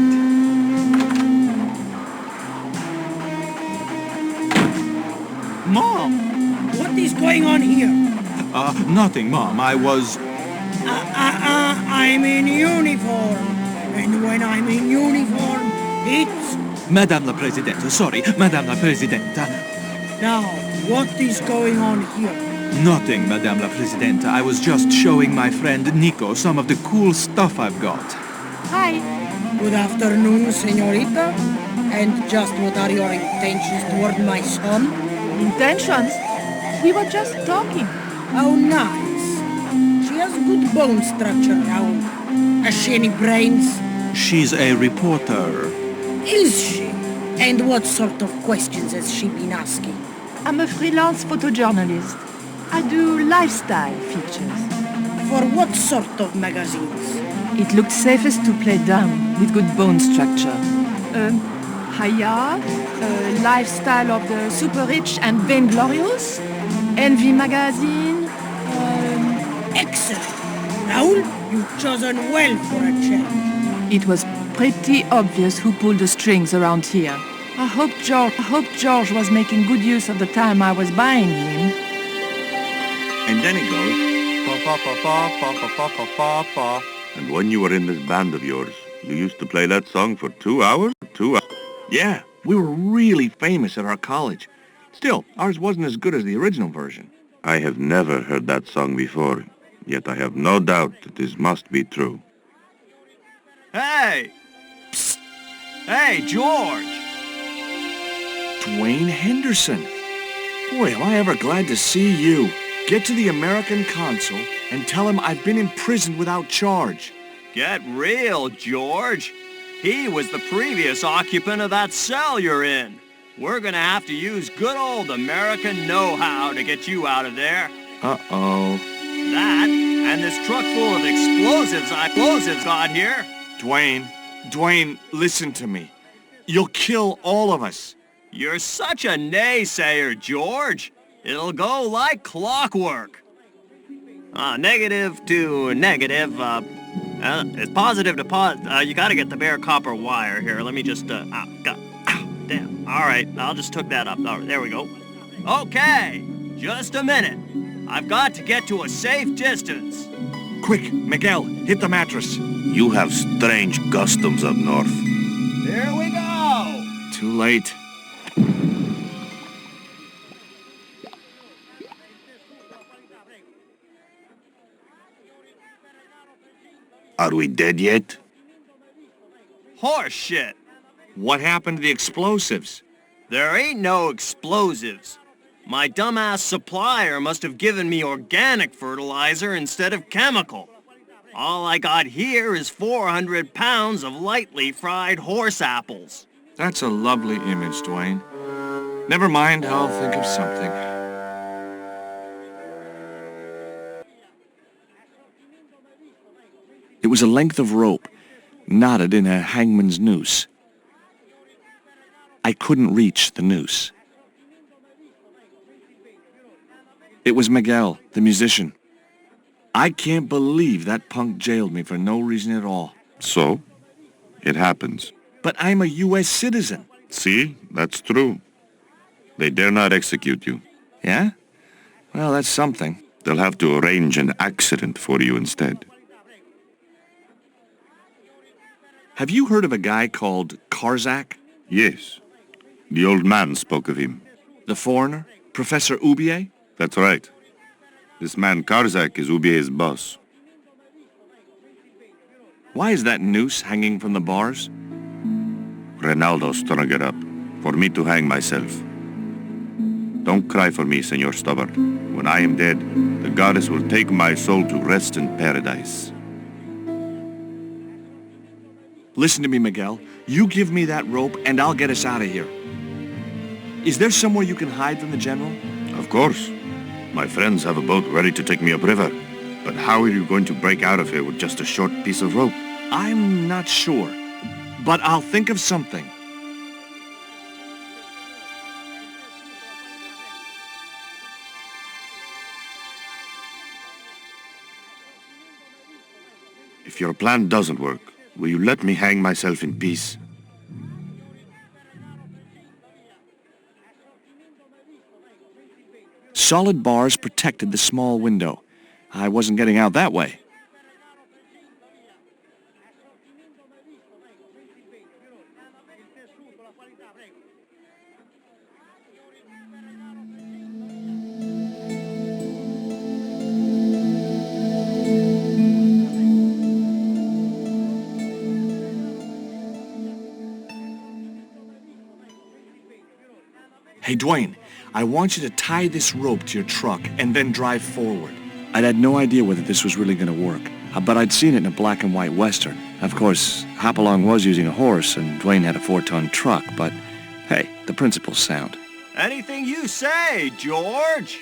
Mom! What is going on here? Nothing, Mom. I was... I'm in uniform. And when I'm in uniform, it's... Madame la Presidente, sorry, Madame la Presidente. Now, what is going on here? Nothing, Madame la Presidente. I was just showing my friend Nico some of the cool stuff I've got. Hi. Good afternoon, señorita. And just what are your intentions toward my son? Intentions? We were just talking. Oh, nice. She has good bone structure, Raoul. Has she any brains? She's a reporter. Is she? And what sort of questions has she been asking? I'm a freelance photojournalist. I do lifestyle features. For what sort of magazines? It looked safest to play dumb with good bone structure. Haya, lifestyle of the super rich and vainglorious, Envy magazine. Excellent. Raoul, you've chosen well for a change. It was pretty obvious who pulled the strings around here. I hope George was making good use of the time I was buying him. And then it goes, pa pa pa pa pa pa pa pa pa. And when you were in this band of yours, you used to play that song for 2 hours? 2 hours? Yeah, we were really famous at our college. Still, ours wasn't as good as the original version. I have never heard that song before, yet I have no doubt that this must be true. Hey! Psst! Hey, George! Dwayne Henderson. Boy, am I ever glad to see you. Get to the American consul and tell him I've been imprisoned without charge. Get real, George. He was the previous occupant of that cell you're in. We're gonna have to use good old American know-how to get you out of there. Uh-oh. That, and this truck full of explosives I got here. Dwayne, listen to me. You'll kill all of us. You're such a naysayer, George. It'll go like clockwork. Negative to negative, it's positive to you gotta get the bare copper wire here. Let me just, damn. All right, I'll just hook that up. All right, there we go. Okay, just a minute. I've got to get to a safe distance. Quick, Miguel, hit the mattress. You have strange customs up north. Here we go. Too late. Are we dead yet? Horse shit. What happened to the explosives? There ain't no explosives. My dumbass supplier must have given me organic fertilizer instead of chemical. All I got here is 400 pounds of lightly fried horse apples. That's a lovely image, Dwayne. Never mind, I'll think of something. It was a length of rope, knotted in a hangman's noose. I couldn't reach the noose. It was Miguel, the musician. I can't believe that punk jailed me for no reason at all. So? It happens. But I'm a U.S. citizen. See? That's true. They dare not execute you. Yeah? Well, that's something. They'll have to arrange an accident for you instead. Have you heard of a guy called Karzak? Yes. The old man spoke of him. The foreigner? Professor Oubier? That's right. This man Karzak is Aubier's boss. Why is that noose hanging from the bars? Ronaldo strung it up for me to hang myself. Don't cry for me, Senor Stobbart. When I am dead, the goddess will take my soul to rest in paradise. Listen to me, Miguel. You give me that rope and I'll get us out of here. Is there somewhere you can hide from the General? Of course. My friends have a boat ready to take me upriver. But how are you going to break out of here with just a short piece of rope? I'm not sure. But I'll think of something. If your plan doesn't work, will you let me hang myself in peace? Solid bars protected the small window. I wasn't getting out that way. Hey, Dwayne, I want you to tie this rope to your truck and then drive forward. I'd had no idea whether this was really going to work, but I'd seen it in a black and white Western. Of course, Hopalong was using a horse and Dwayne had a 4-ton truck, but hey, the principle's sound. Anything you say, George.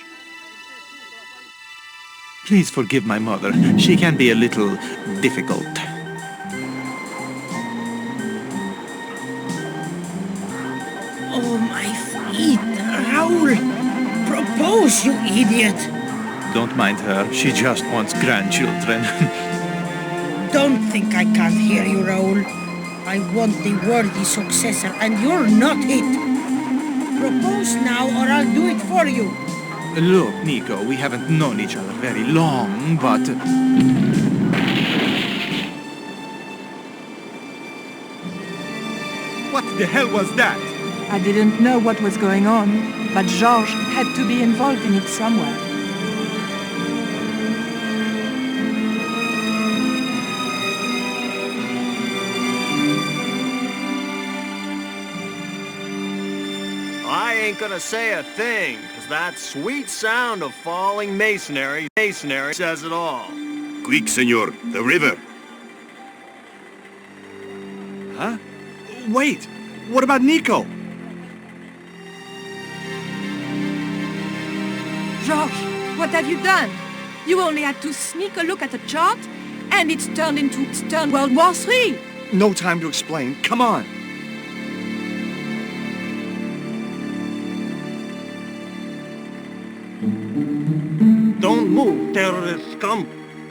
Please forgive my mother. She can be a little difficult. Oh, my feet, Raoul! Propose, you idiot! Don't mind her. She just wants grandchildren. Don't think I can't hear you, Raoul. I want the worthy successor, and you're not it. Propose now, or I'll do it for you. Look, Nico, we haven't known each other very long, but... What the hell was that? I didn't know what was going on, but George had to be involved in it somewhere. I ain't gonna say a thing, 'cause that sweet sound of falling masonry says it all. Quick, senor, the river. Huh? Wait! What about Nico? George, what have you done? You only had to sneak a look at the chart, and it's turned into World War III. No time to explain. Come on. Don't move, terrorist scum.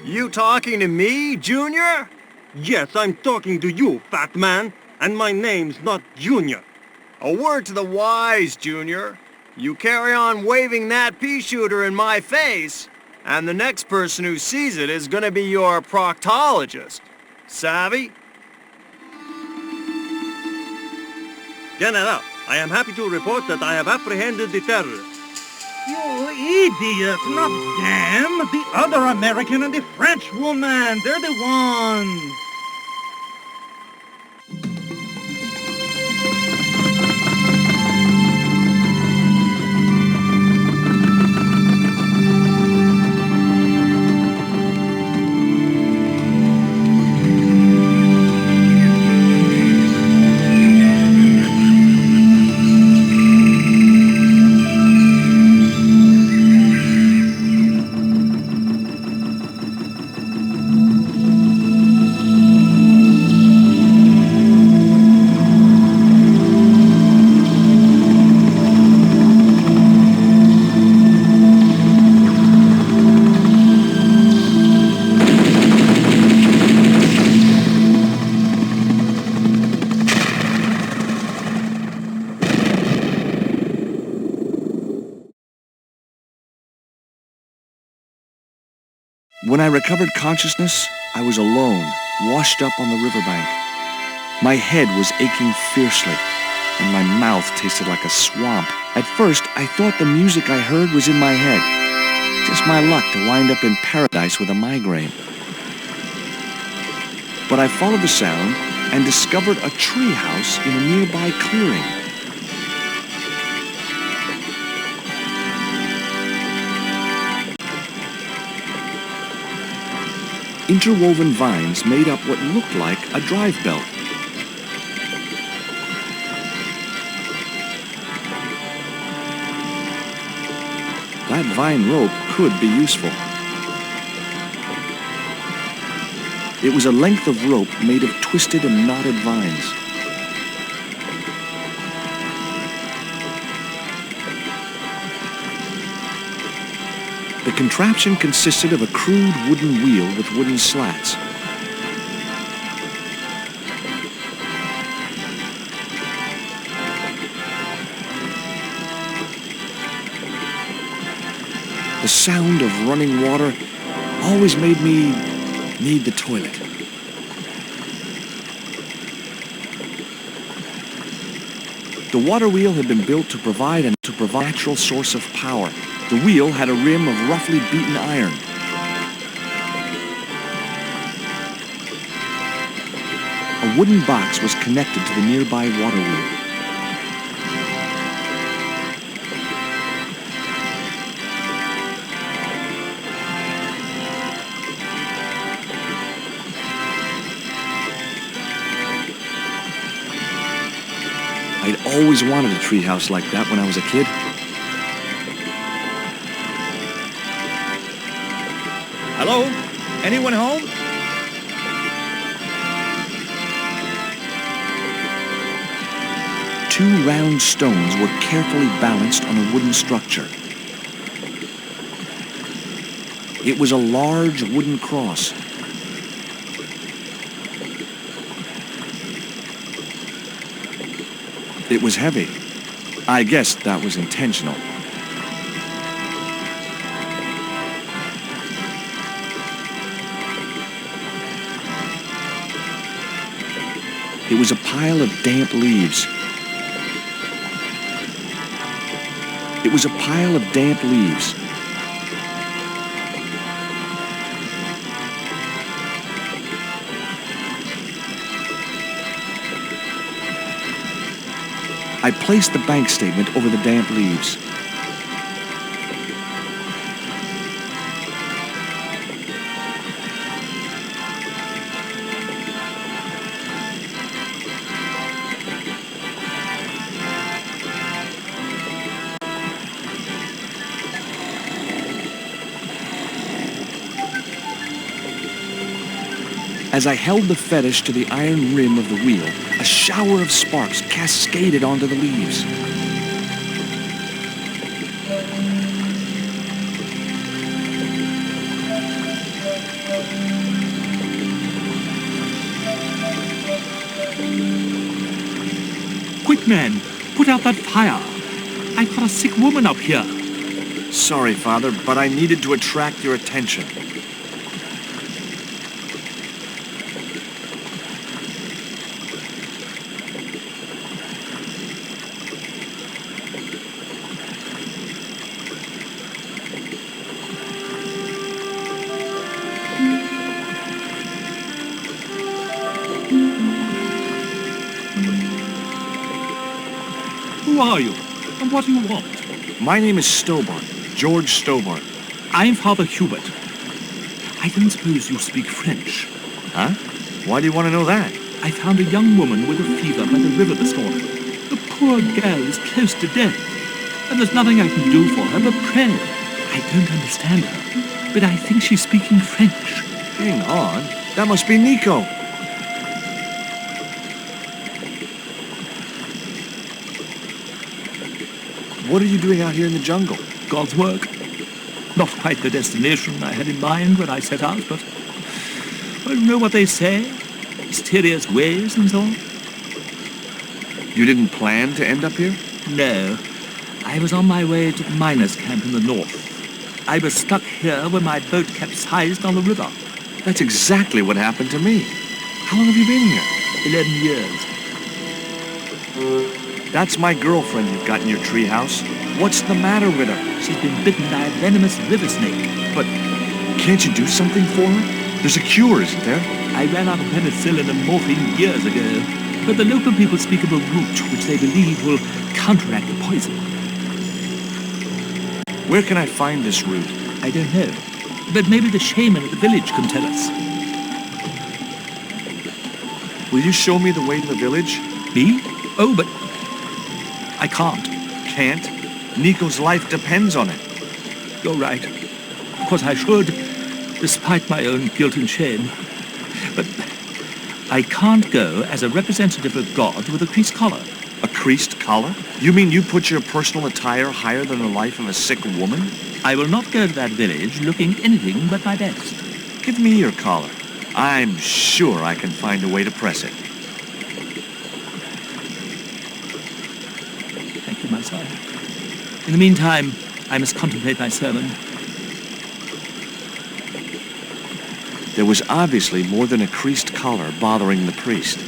You talking to me, Junior? Yes, I'm talking to you, fat man. And my name's not Junior. A word to the wise, Junior. You carry on waving that pea shooter in my face, and the next person who sees it is gonna be your proctologist. Savvy? General, I am happy to report that I have apprehended the terrorists. You idiot, not them! The other American and the French woman! They're the ones! When I recovered consciousness, I was alone, washed up on the riverbank. My head was aching fiercely, and my mouth tasted like a swamp. At first, I thought the music I heard was in my head. Just my luck to wind up in paradise with a migraine. But I followed the sound and discovered a treehouse in a nearby clearing. Interwoven vines made up what looked like a drive belt. That vine rope could be useful. It was a length of rope made of twisted and knotted vines. The contraption consisted of a crude wooden wheel with wooden slats. The sound of running water always made me need the toilet. The water wheel had been built to provide a natural source of power. The wheel had a rim of roughly beaten iron. A wooden box was connected to the nearby water wheel. I'd always wanted a treehouse like that when I was a kid. Hello? Anyone home? Two round stones were carefully balanced on a wooden structure. It was a large wooden cross. It was heavy. I guess that was intentional. It was a pile of damp leaves. It was a pile of damp leaves. I placed the bank statement over the damp leaves. As I held the fetish to the iron rim of the wheel, a shower of sparks cascaded onto the leaves. Quick, man! Put out that fire! I've got a sick woman up here. Sorry, Father, but I needed to attract your attention. Who are you? And what do you want? My name is Stobbart, George Stobbart. I'm Father Hubert. I don't suppose you speak French. Huh? Why do you want to know that? I found a young woman with a fever by the river this morning. The poor girl is close to death, and there's nothing I can do for her but pray. I don't understand her, but I think she's speaking French. Hang on. That must be Nico. What are you doing out here in the jungle? God's work. Not quite the destination I had in mind when I set out, but... well, you know what they say? Mysterious ways and so on. You didn't plan to end up here? No. I was on my way to the miners' camp in the north. I was stuck here when my boat capsized on the river. That's exactly what happened to me. How long have you been here? 11 years. That's my girlfriend you've got in your treehouse. What's the matter with her? She's been bitten by a venomous river snake. But can't you do something for her? There's a cure, isn't there? I ran out of penicillin and morphine years ago, but the local people speak of a root which they believe will counteract the poison. Where can I find this root? I don't know, but maybe the shaman at the village can tell us. Will you show me the way to the village? Me? Oh, but I can't. Can't? Nico's life depends on it. You're right. Of course I should, despite my own guilt and shame. But I can't go as a representative of God with a creased collar. A creased collar? You mean you put your personal attire higher than the life of a sick woman? I will not go to that village looking anything but my best. Give me your collar. I'm sure I can find a way to press it. My son. In the meantime, I must contemplate my sermon. There was obviously more than a creased collar bothering the priest.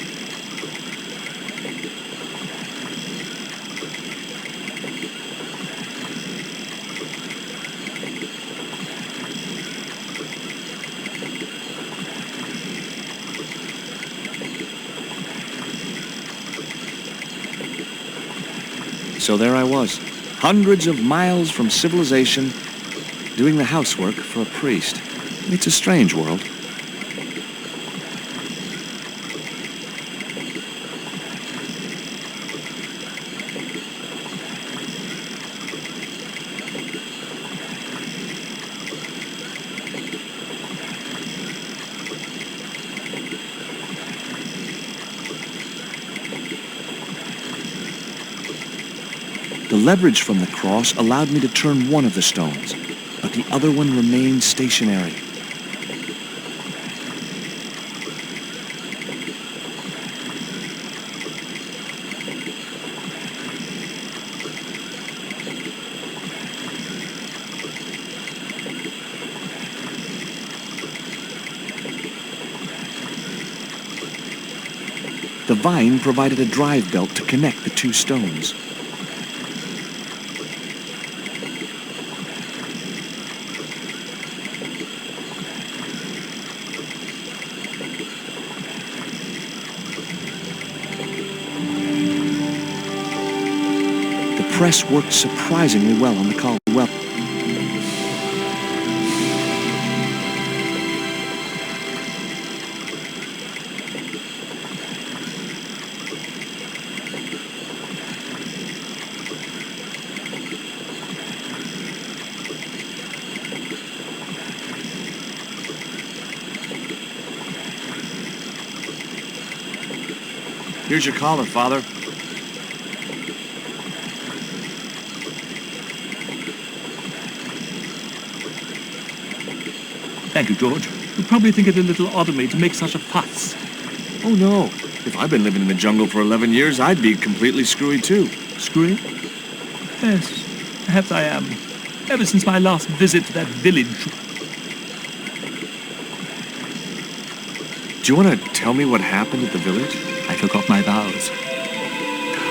So there I was, hundreds of miles from civilization, doing the housework for a priest. It's a strange world. The leverage from the cross allowed me to turn one of the stones, but the other one remained stationary. The vine provided a drive belt to connect the two stones. The press worked surprisingly well on the collar. Here's your collar, Father. Thank you, George. You'll probably think it a little odd of me to make such a fuss. Oh, no. If I'd been living in the jungle for 11 years, I'd be completely screwy, too. Screwy? Yes, perhaps I am. Ever since my last visit to that village. Do you want to tell me what happened at the village? I forgot my vows.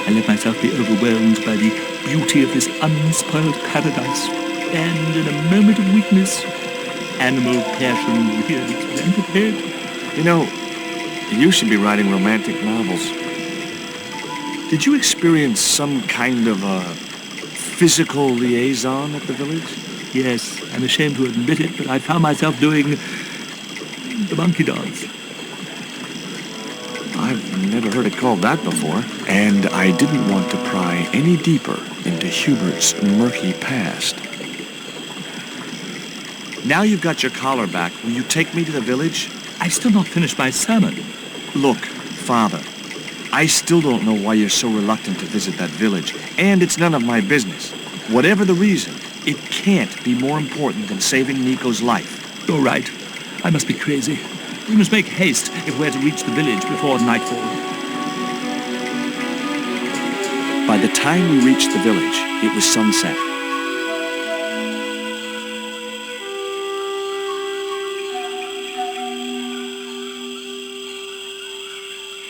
I let myself be overwhelmed by the beauty of this unspoiled paradise, and in a moment of weakness, animal passion reared its rampant head. You know, you should be writing romantic novels. Did you experience some kind of a physical liaison at the village? Yes, I'm ashamed to admit it, but I found myself doing the monkey dance. I've never heard it called that before. And I didn't want to pry any deeper into Hubert's murky past. Now you've got your collar back, will you take me to the village? I've still not finished my sermon. Look, Father, I still don't know why you're so reluctant to visit that village, and it's none of my business. Whatever the reason, it can't be more important than saving Nico's life. You're right. I must be crazy. We must make haste if we're to reach the village before nightfall. By the time we reached the village, it was sunset.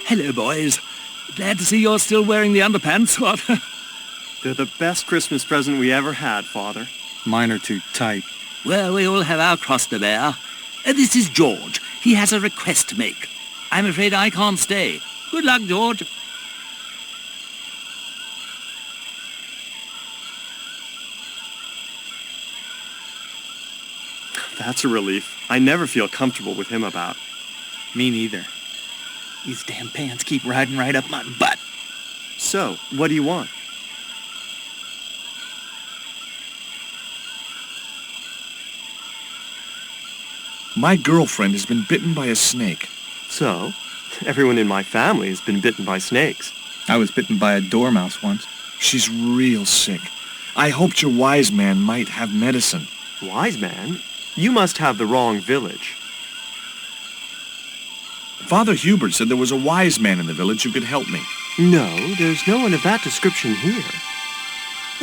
Hello, boys. Glad to see you're still wearing the underpants, what? They're the best Christmas present we ever had, Father. Mine are too tight. Well, we all have our cross to bear. This is George. He has a request to make. I'm afraid I can't stay. Good luck, George. That's a relief. I never feel comfortable with him about. Me neither. These damn pants keep riding right up my butt. So, what do you want? My girlfriend has been bitten by a snake. So, everyone in my family has been bitten by snakes. I was bitten by a dormouse once. She's real sick. I hoped your wise man might have medicine. Wise man? You must have the wrong village. Father Hubert said there was a wise man in the village who could help me. No, there's no one of that description here.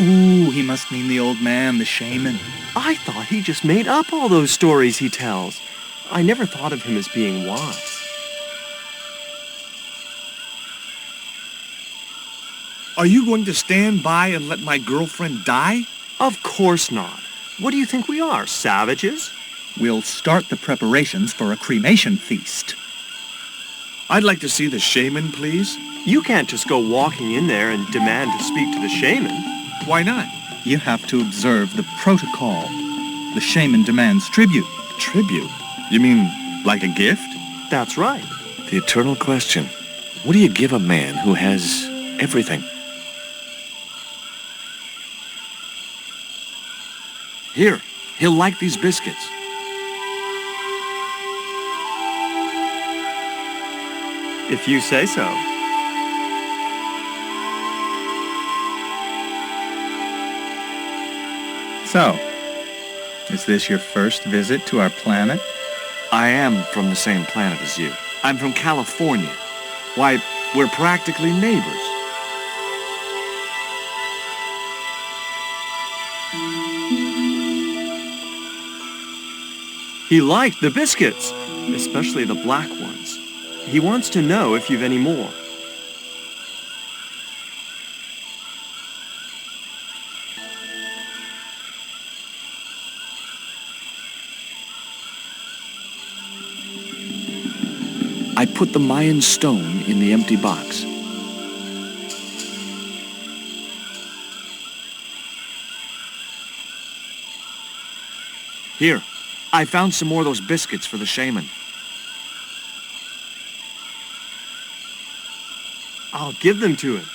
Ooh, he must mean the old man, the shaman. I thought he just made up all those stories he tells. I never thought of him as being wise. Are you going to stand by and let my girlfriend die? Of course not. What do you think we are, savages? We'll start the preparations for a cremation feast. I'd like to see the shaman, please. You can't just go walking in there and demand to speak to the shaman. Why not? You have to observe the protocol. The shaman demands tribute. Tribute? You mean like a gift? That's right. The eternal question. What do you give a man who has everything? Here, he'll like these biscuits. If you say so. So, is this your first visit to our planet? I am from the same planet as you. I'm from California. Why, we're practically neighbors. He liked the biscuits, especially the black ones. He wants to know if you've any more. I put the Mayan stone in the empty box. Here, I found some more of those biscuits for the shaman. I'll give them to him.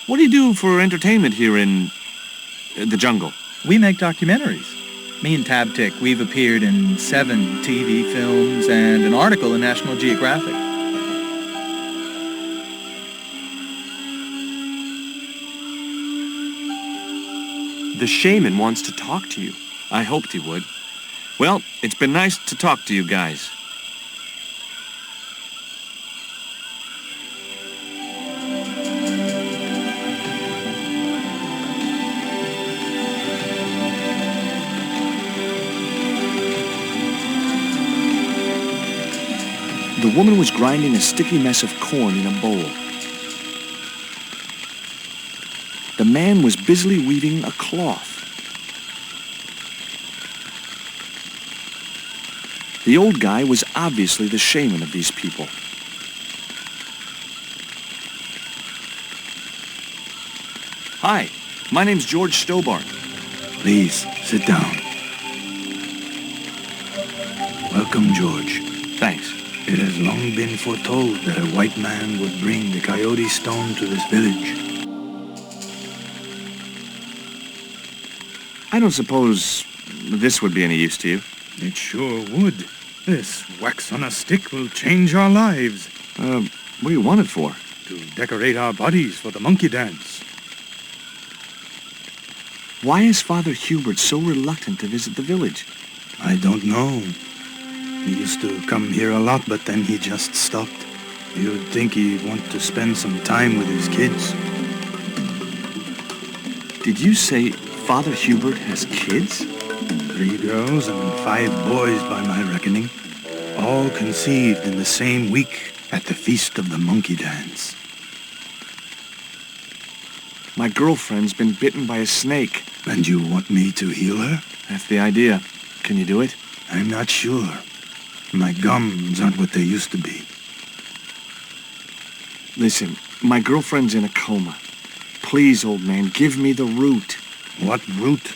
What do you do for entertainment here in the jungle? We make documentaries. Me and Tabtic, we've appeared in 7 TV films and an article in National Geographic. The shaman wants to talk to you. I hoped he would. Well, it's been nice to talk to you guys. The woman was grinding a sticky mess of corn in a bowl. The man was busily weaving a cloth. The old guy was obviously the shaman of these people. Hi, my name's George Stobbart. Please, sit down. Welcome, George. Thanks. It has long been foretold that a white man would bring the coyote stone to this village. I don't suppose this would be any use to you. It sure would. This wax on a stick will change our lives. What do you want it for? To decorate our bodies for the monkey dance. Why is Father Hubert so reluctant to visit the village? I don't know. He used to come here a lot, but then he just stopped. You'd think he'd want to spend some time with his kids. Did you say Father Hubert has kids? 3 girls and 5 boys by my reckoning. All conceived in the same week at the Feast of the Monkey Dance. My girlfriend's been bitten by a snake. And you want me to heal her? That's the idea. Can you do it? I'm not sure. My gums aren't what they used to be. Listen, my girlfriend's in a coma. Please, old man, give me the root. What root?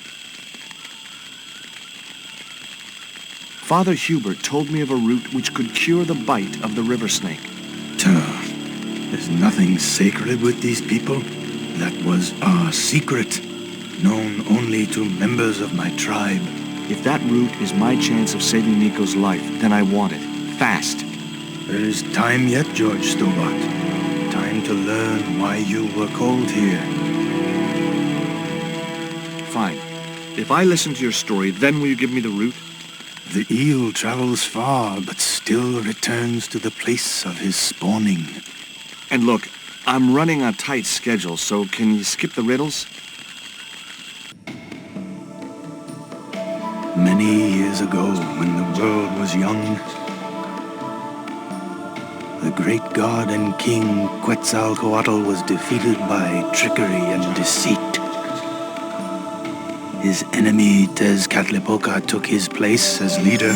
Father Hubert told me of a root which could cure the bite of the river snake. There's nothing sacred with these people. That was our secret, known only to members of my tribe. If that root is my chance of saving Nico's life, then I want it. Fast. There is time yet, George Stobbart. Time to learn why you were called here. Fine. If I listen to your story, then will you give me the root? The eel travels far, but still returns to the place of his spawning. And look, I'm running a tight schedule, so can you skip the riddles? years ago, when the world was young, the great god and king Quetzalcoatl was defeated by trickery and deceit. His enemy Tezcatlipoca took his place as leader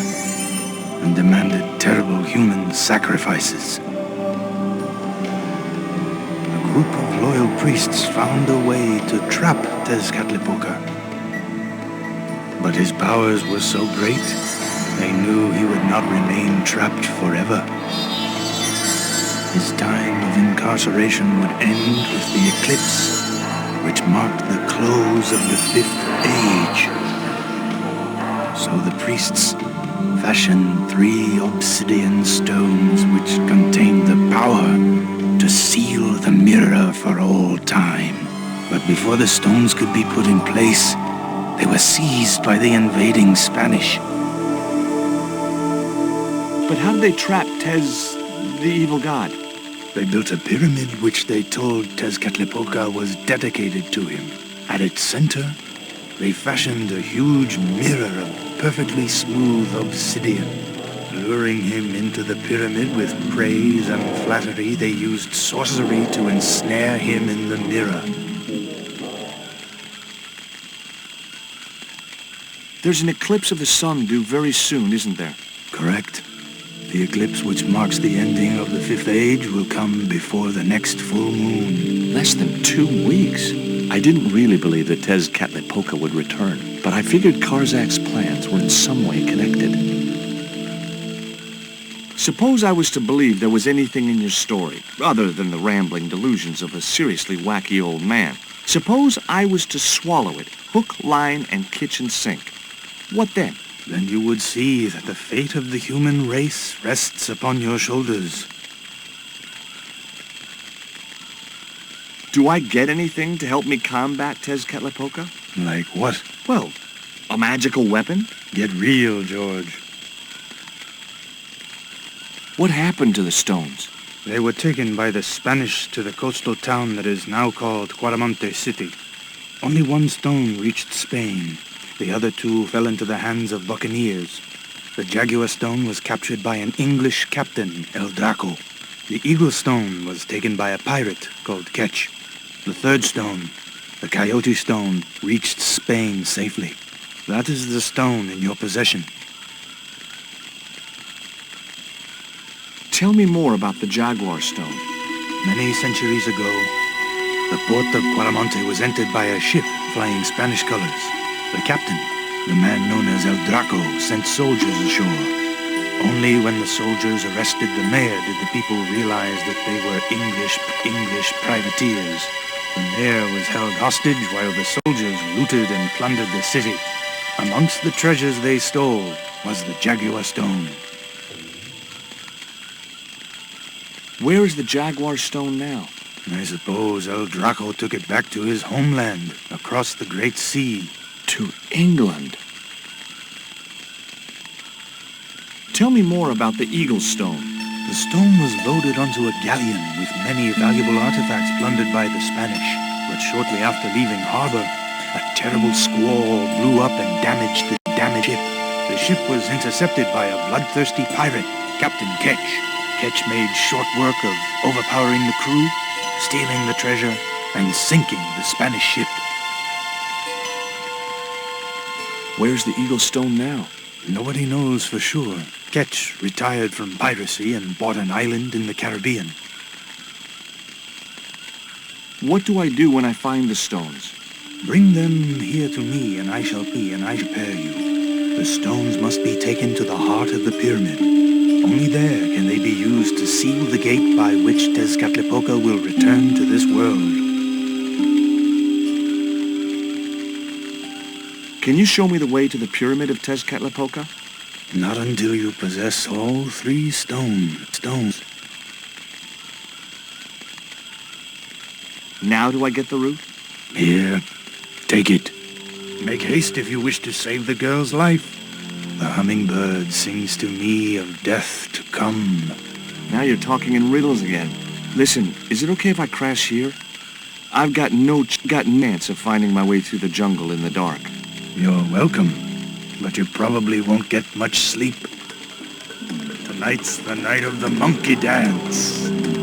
and demanded terrible human sacrifices. A group of loyal priests found a way to trap Tezcatlipoca. But his powers were so great, they knew he would not remain trapped forever. His time of incarceration would end with the eclipse, which marked the close of the Fifth Age. So the priests fashioned 3 obsidian stones which contained the power to seal the mirror for all time. But before the stones could be put in place, they were seized by the invading Spanish. But how did they trap Tez, the evil god? They built a pyramid which they told Tezcatlipoca was dedicated to him. At its center, they fashioned a huge mirror of perfectly smooth obsidian. Luring him into the pyramid with praise and flattery, they used sorcery to ensnare him in the mirror. There's an eclipse of the sun due very soon, isn't there? Correct. The eclipse which marks the ending of the Fifth Age will come before the next full moon. Less than 2 weeks. I didn't really believe that Tezcatlipoca would return, but I figured Karzak's plans were in some way connected. Suppose I was to believe there was anything in your story, other than the rambling delusions of a seriously wacky old man. Suppose I was to swallow it, hook, line, and kitchen sink. What then? Then you would see that the fate of the human race rests upon your shoulders. Do I get anything to help me combat Tezcatlipoca? Like what? Well, a magical weapon? Get real, George. What happened to the stones? They were taken by the Spanish to the coastal town that is now called Quaramonte City. Only 1 stone reached Spain. The other 2 fell into the hands of buccaneers. The Jaguar stone was captured by an English captain, El Draco. The Eagle stone was taken by a pirate called Ketch. The 3rd stone, the Coyote stone, reached Spain safely. That is the stone in your possession. Tell me more about the Jaguar stone. Many centuries ago, the port of Quaramonte was entered by a ship flying Spanish colors. The captain, the man known as El Draco, sent soldiers ashore. Only when the soldiers arrested the mayor did the people realize that they were English privateers. The mayor was held hostage while the soldiers looted and plundered the city. Amongst the treasures they stole was the Jaguar stone. Where is the Jaguar stone now? I suppose El Draco took it back to his homeland, across the Great Sea. To England. Tell me more about the Eagle stone. The stone was loaded onto a galleon with many valuable artifacts plundered by the Spanish. But shortly after leaving harbor, a terrible squall blew up and damaged the ship. The ship was intercepted by a bloodthirsty pirate, Captain Ketch. Ketch made short work of overpowering the crew, stealing the treasure, and sinking the Spanish ship. Where's the Eagle stone now? Nobody knows for sure. Ketch retired from piracy and bought an island in the Caribbean. What do I do when I find the stones? Bring them here to me, and I shall prepare you. The stones must be taken to the heart of the pyramid. Only there can they be used to seal the gate by which Tezcatlipoca will return to this world. Can you show me the way to the pyramid of Tezcatlipoca? Not until you possess all 3 stones. Now do I get the root? Here, take it. Make haste if you wish to save the girl's life. The hummingbird sings to me of death to come. Now you're talking in riddles again. Listen, is it okay if I crash here? I've got no chance of finding my way through the jungle in the dark. You're welcome. but you probably won't get much sleep. Tonight's the night of the monkey dance.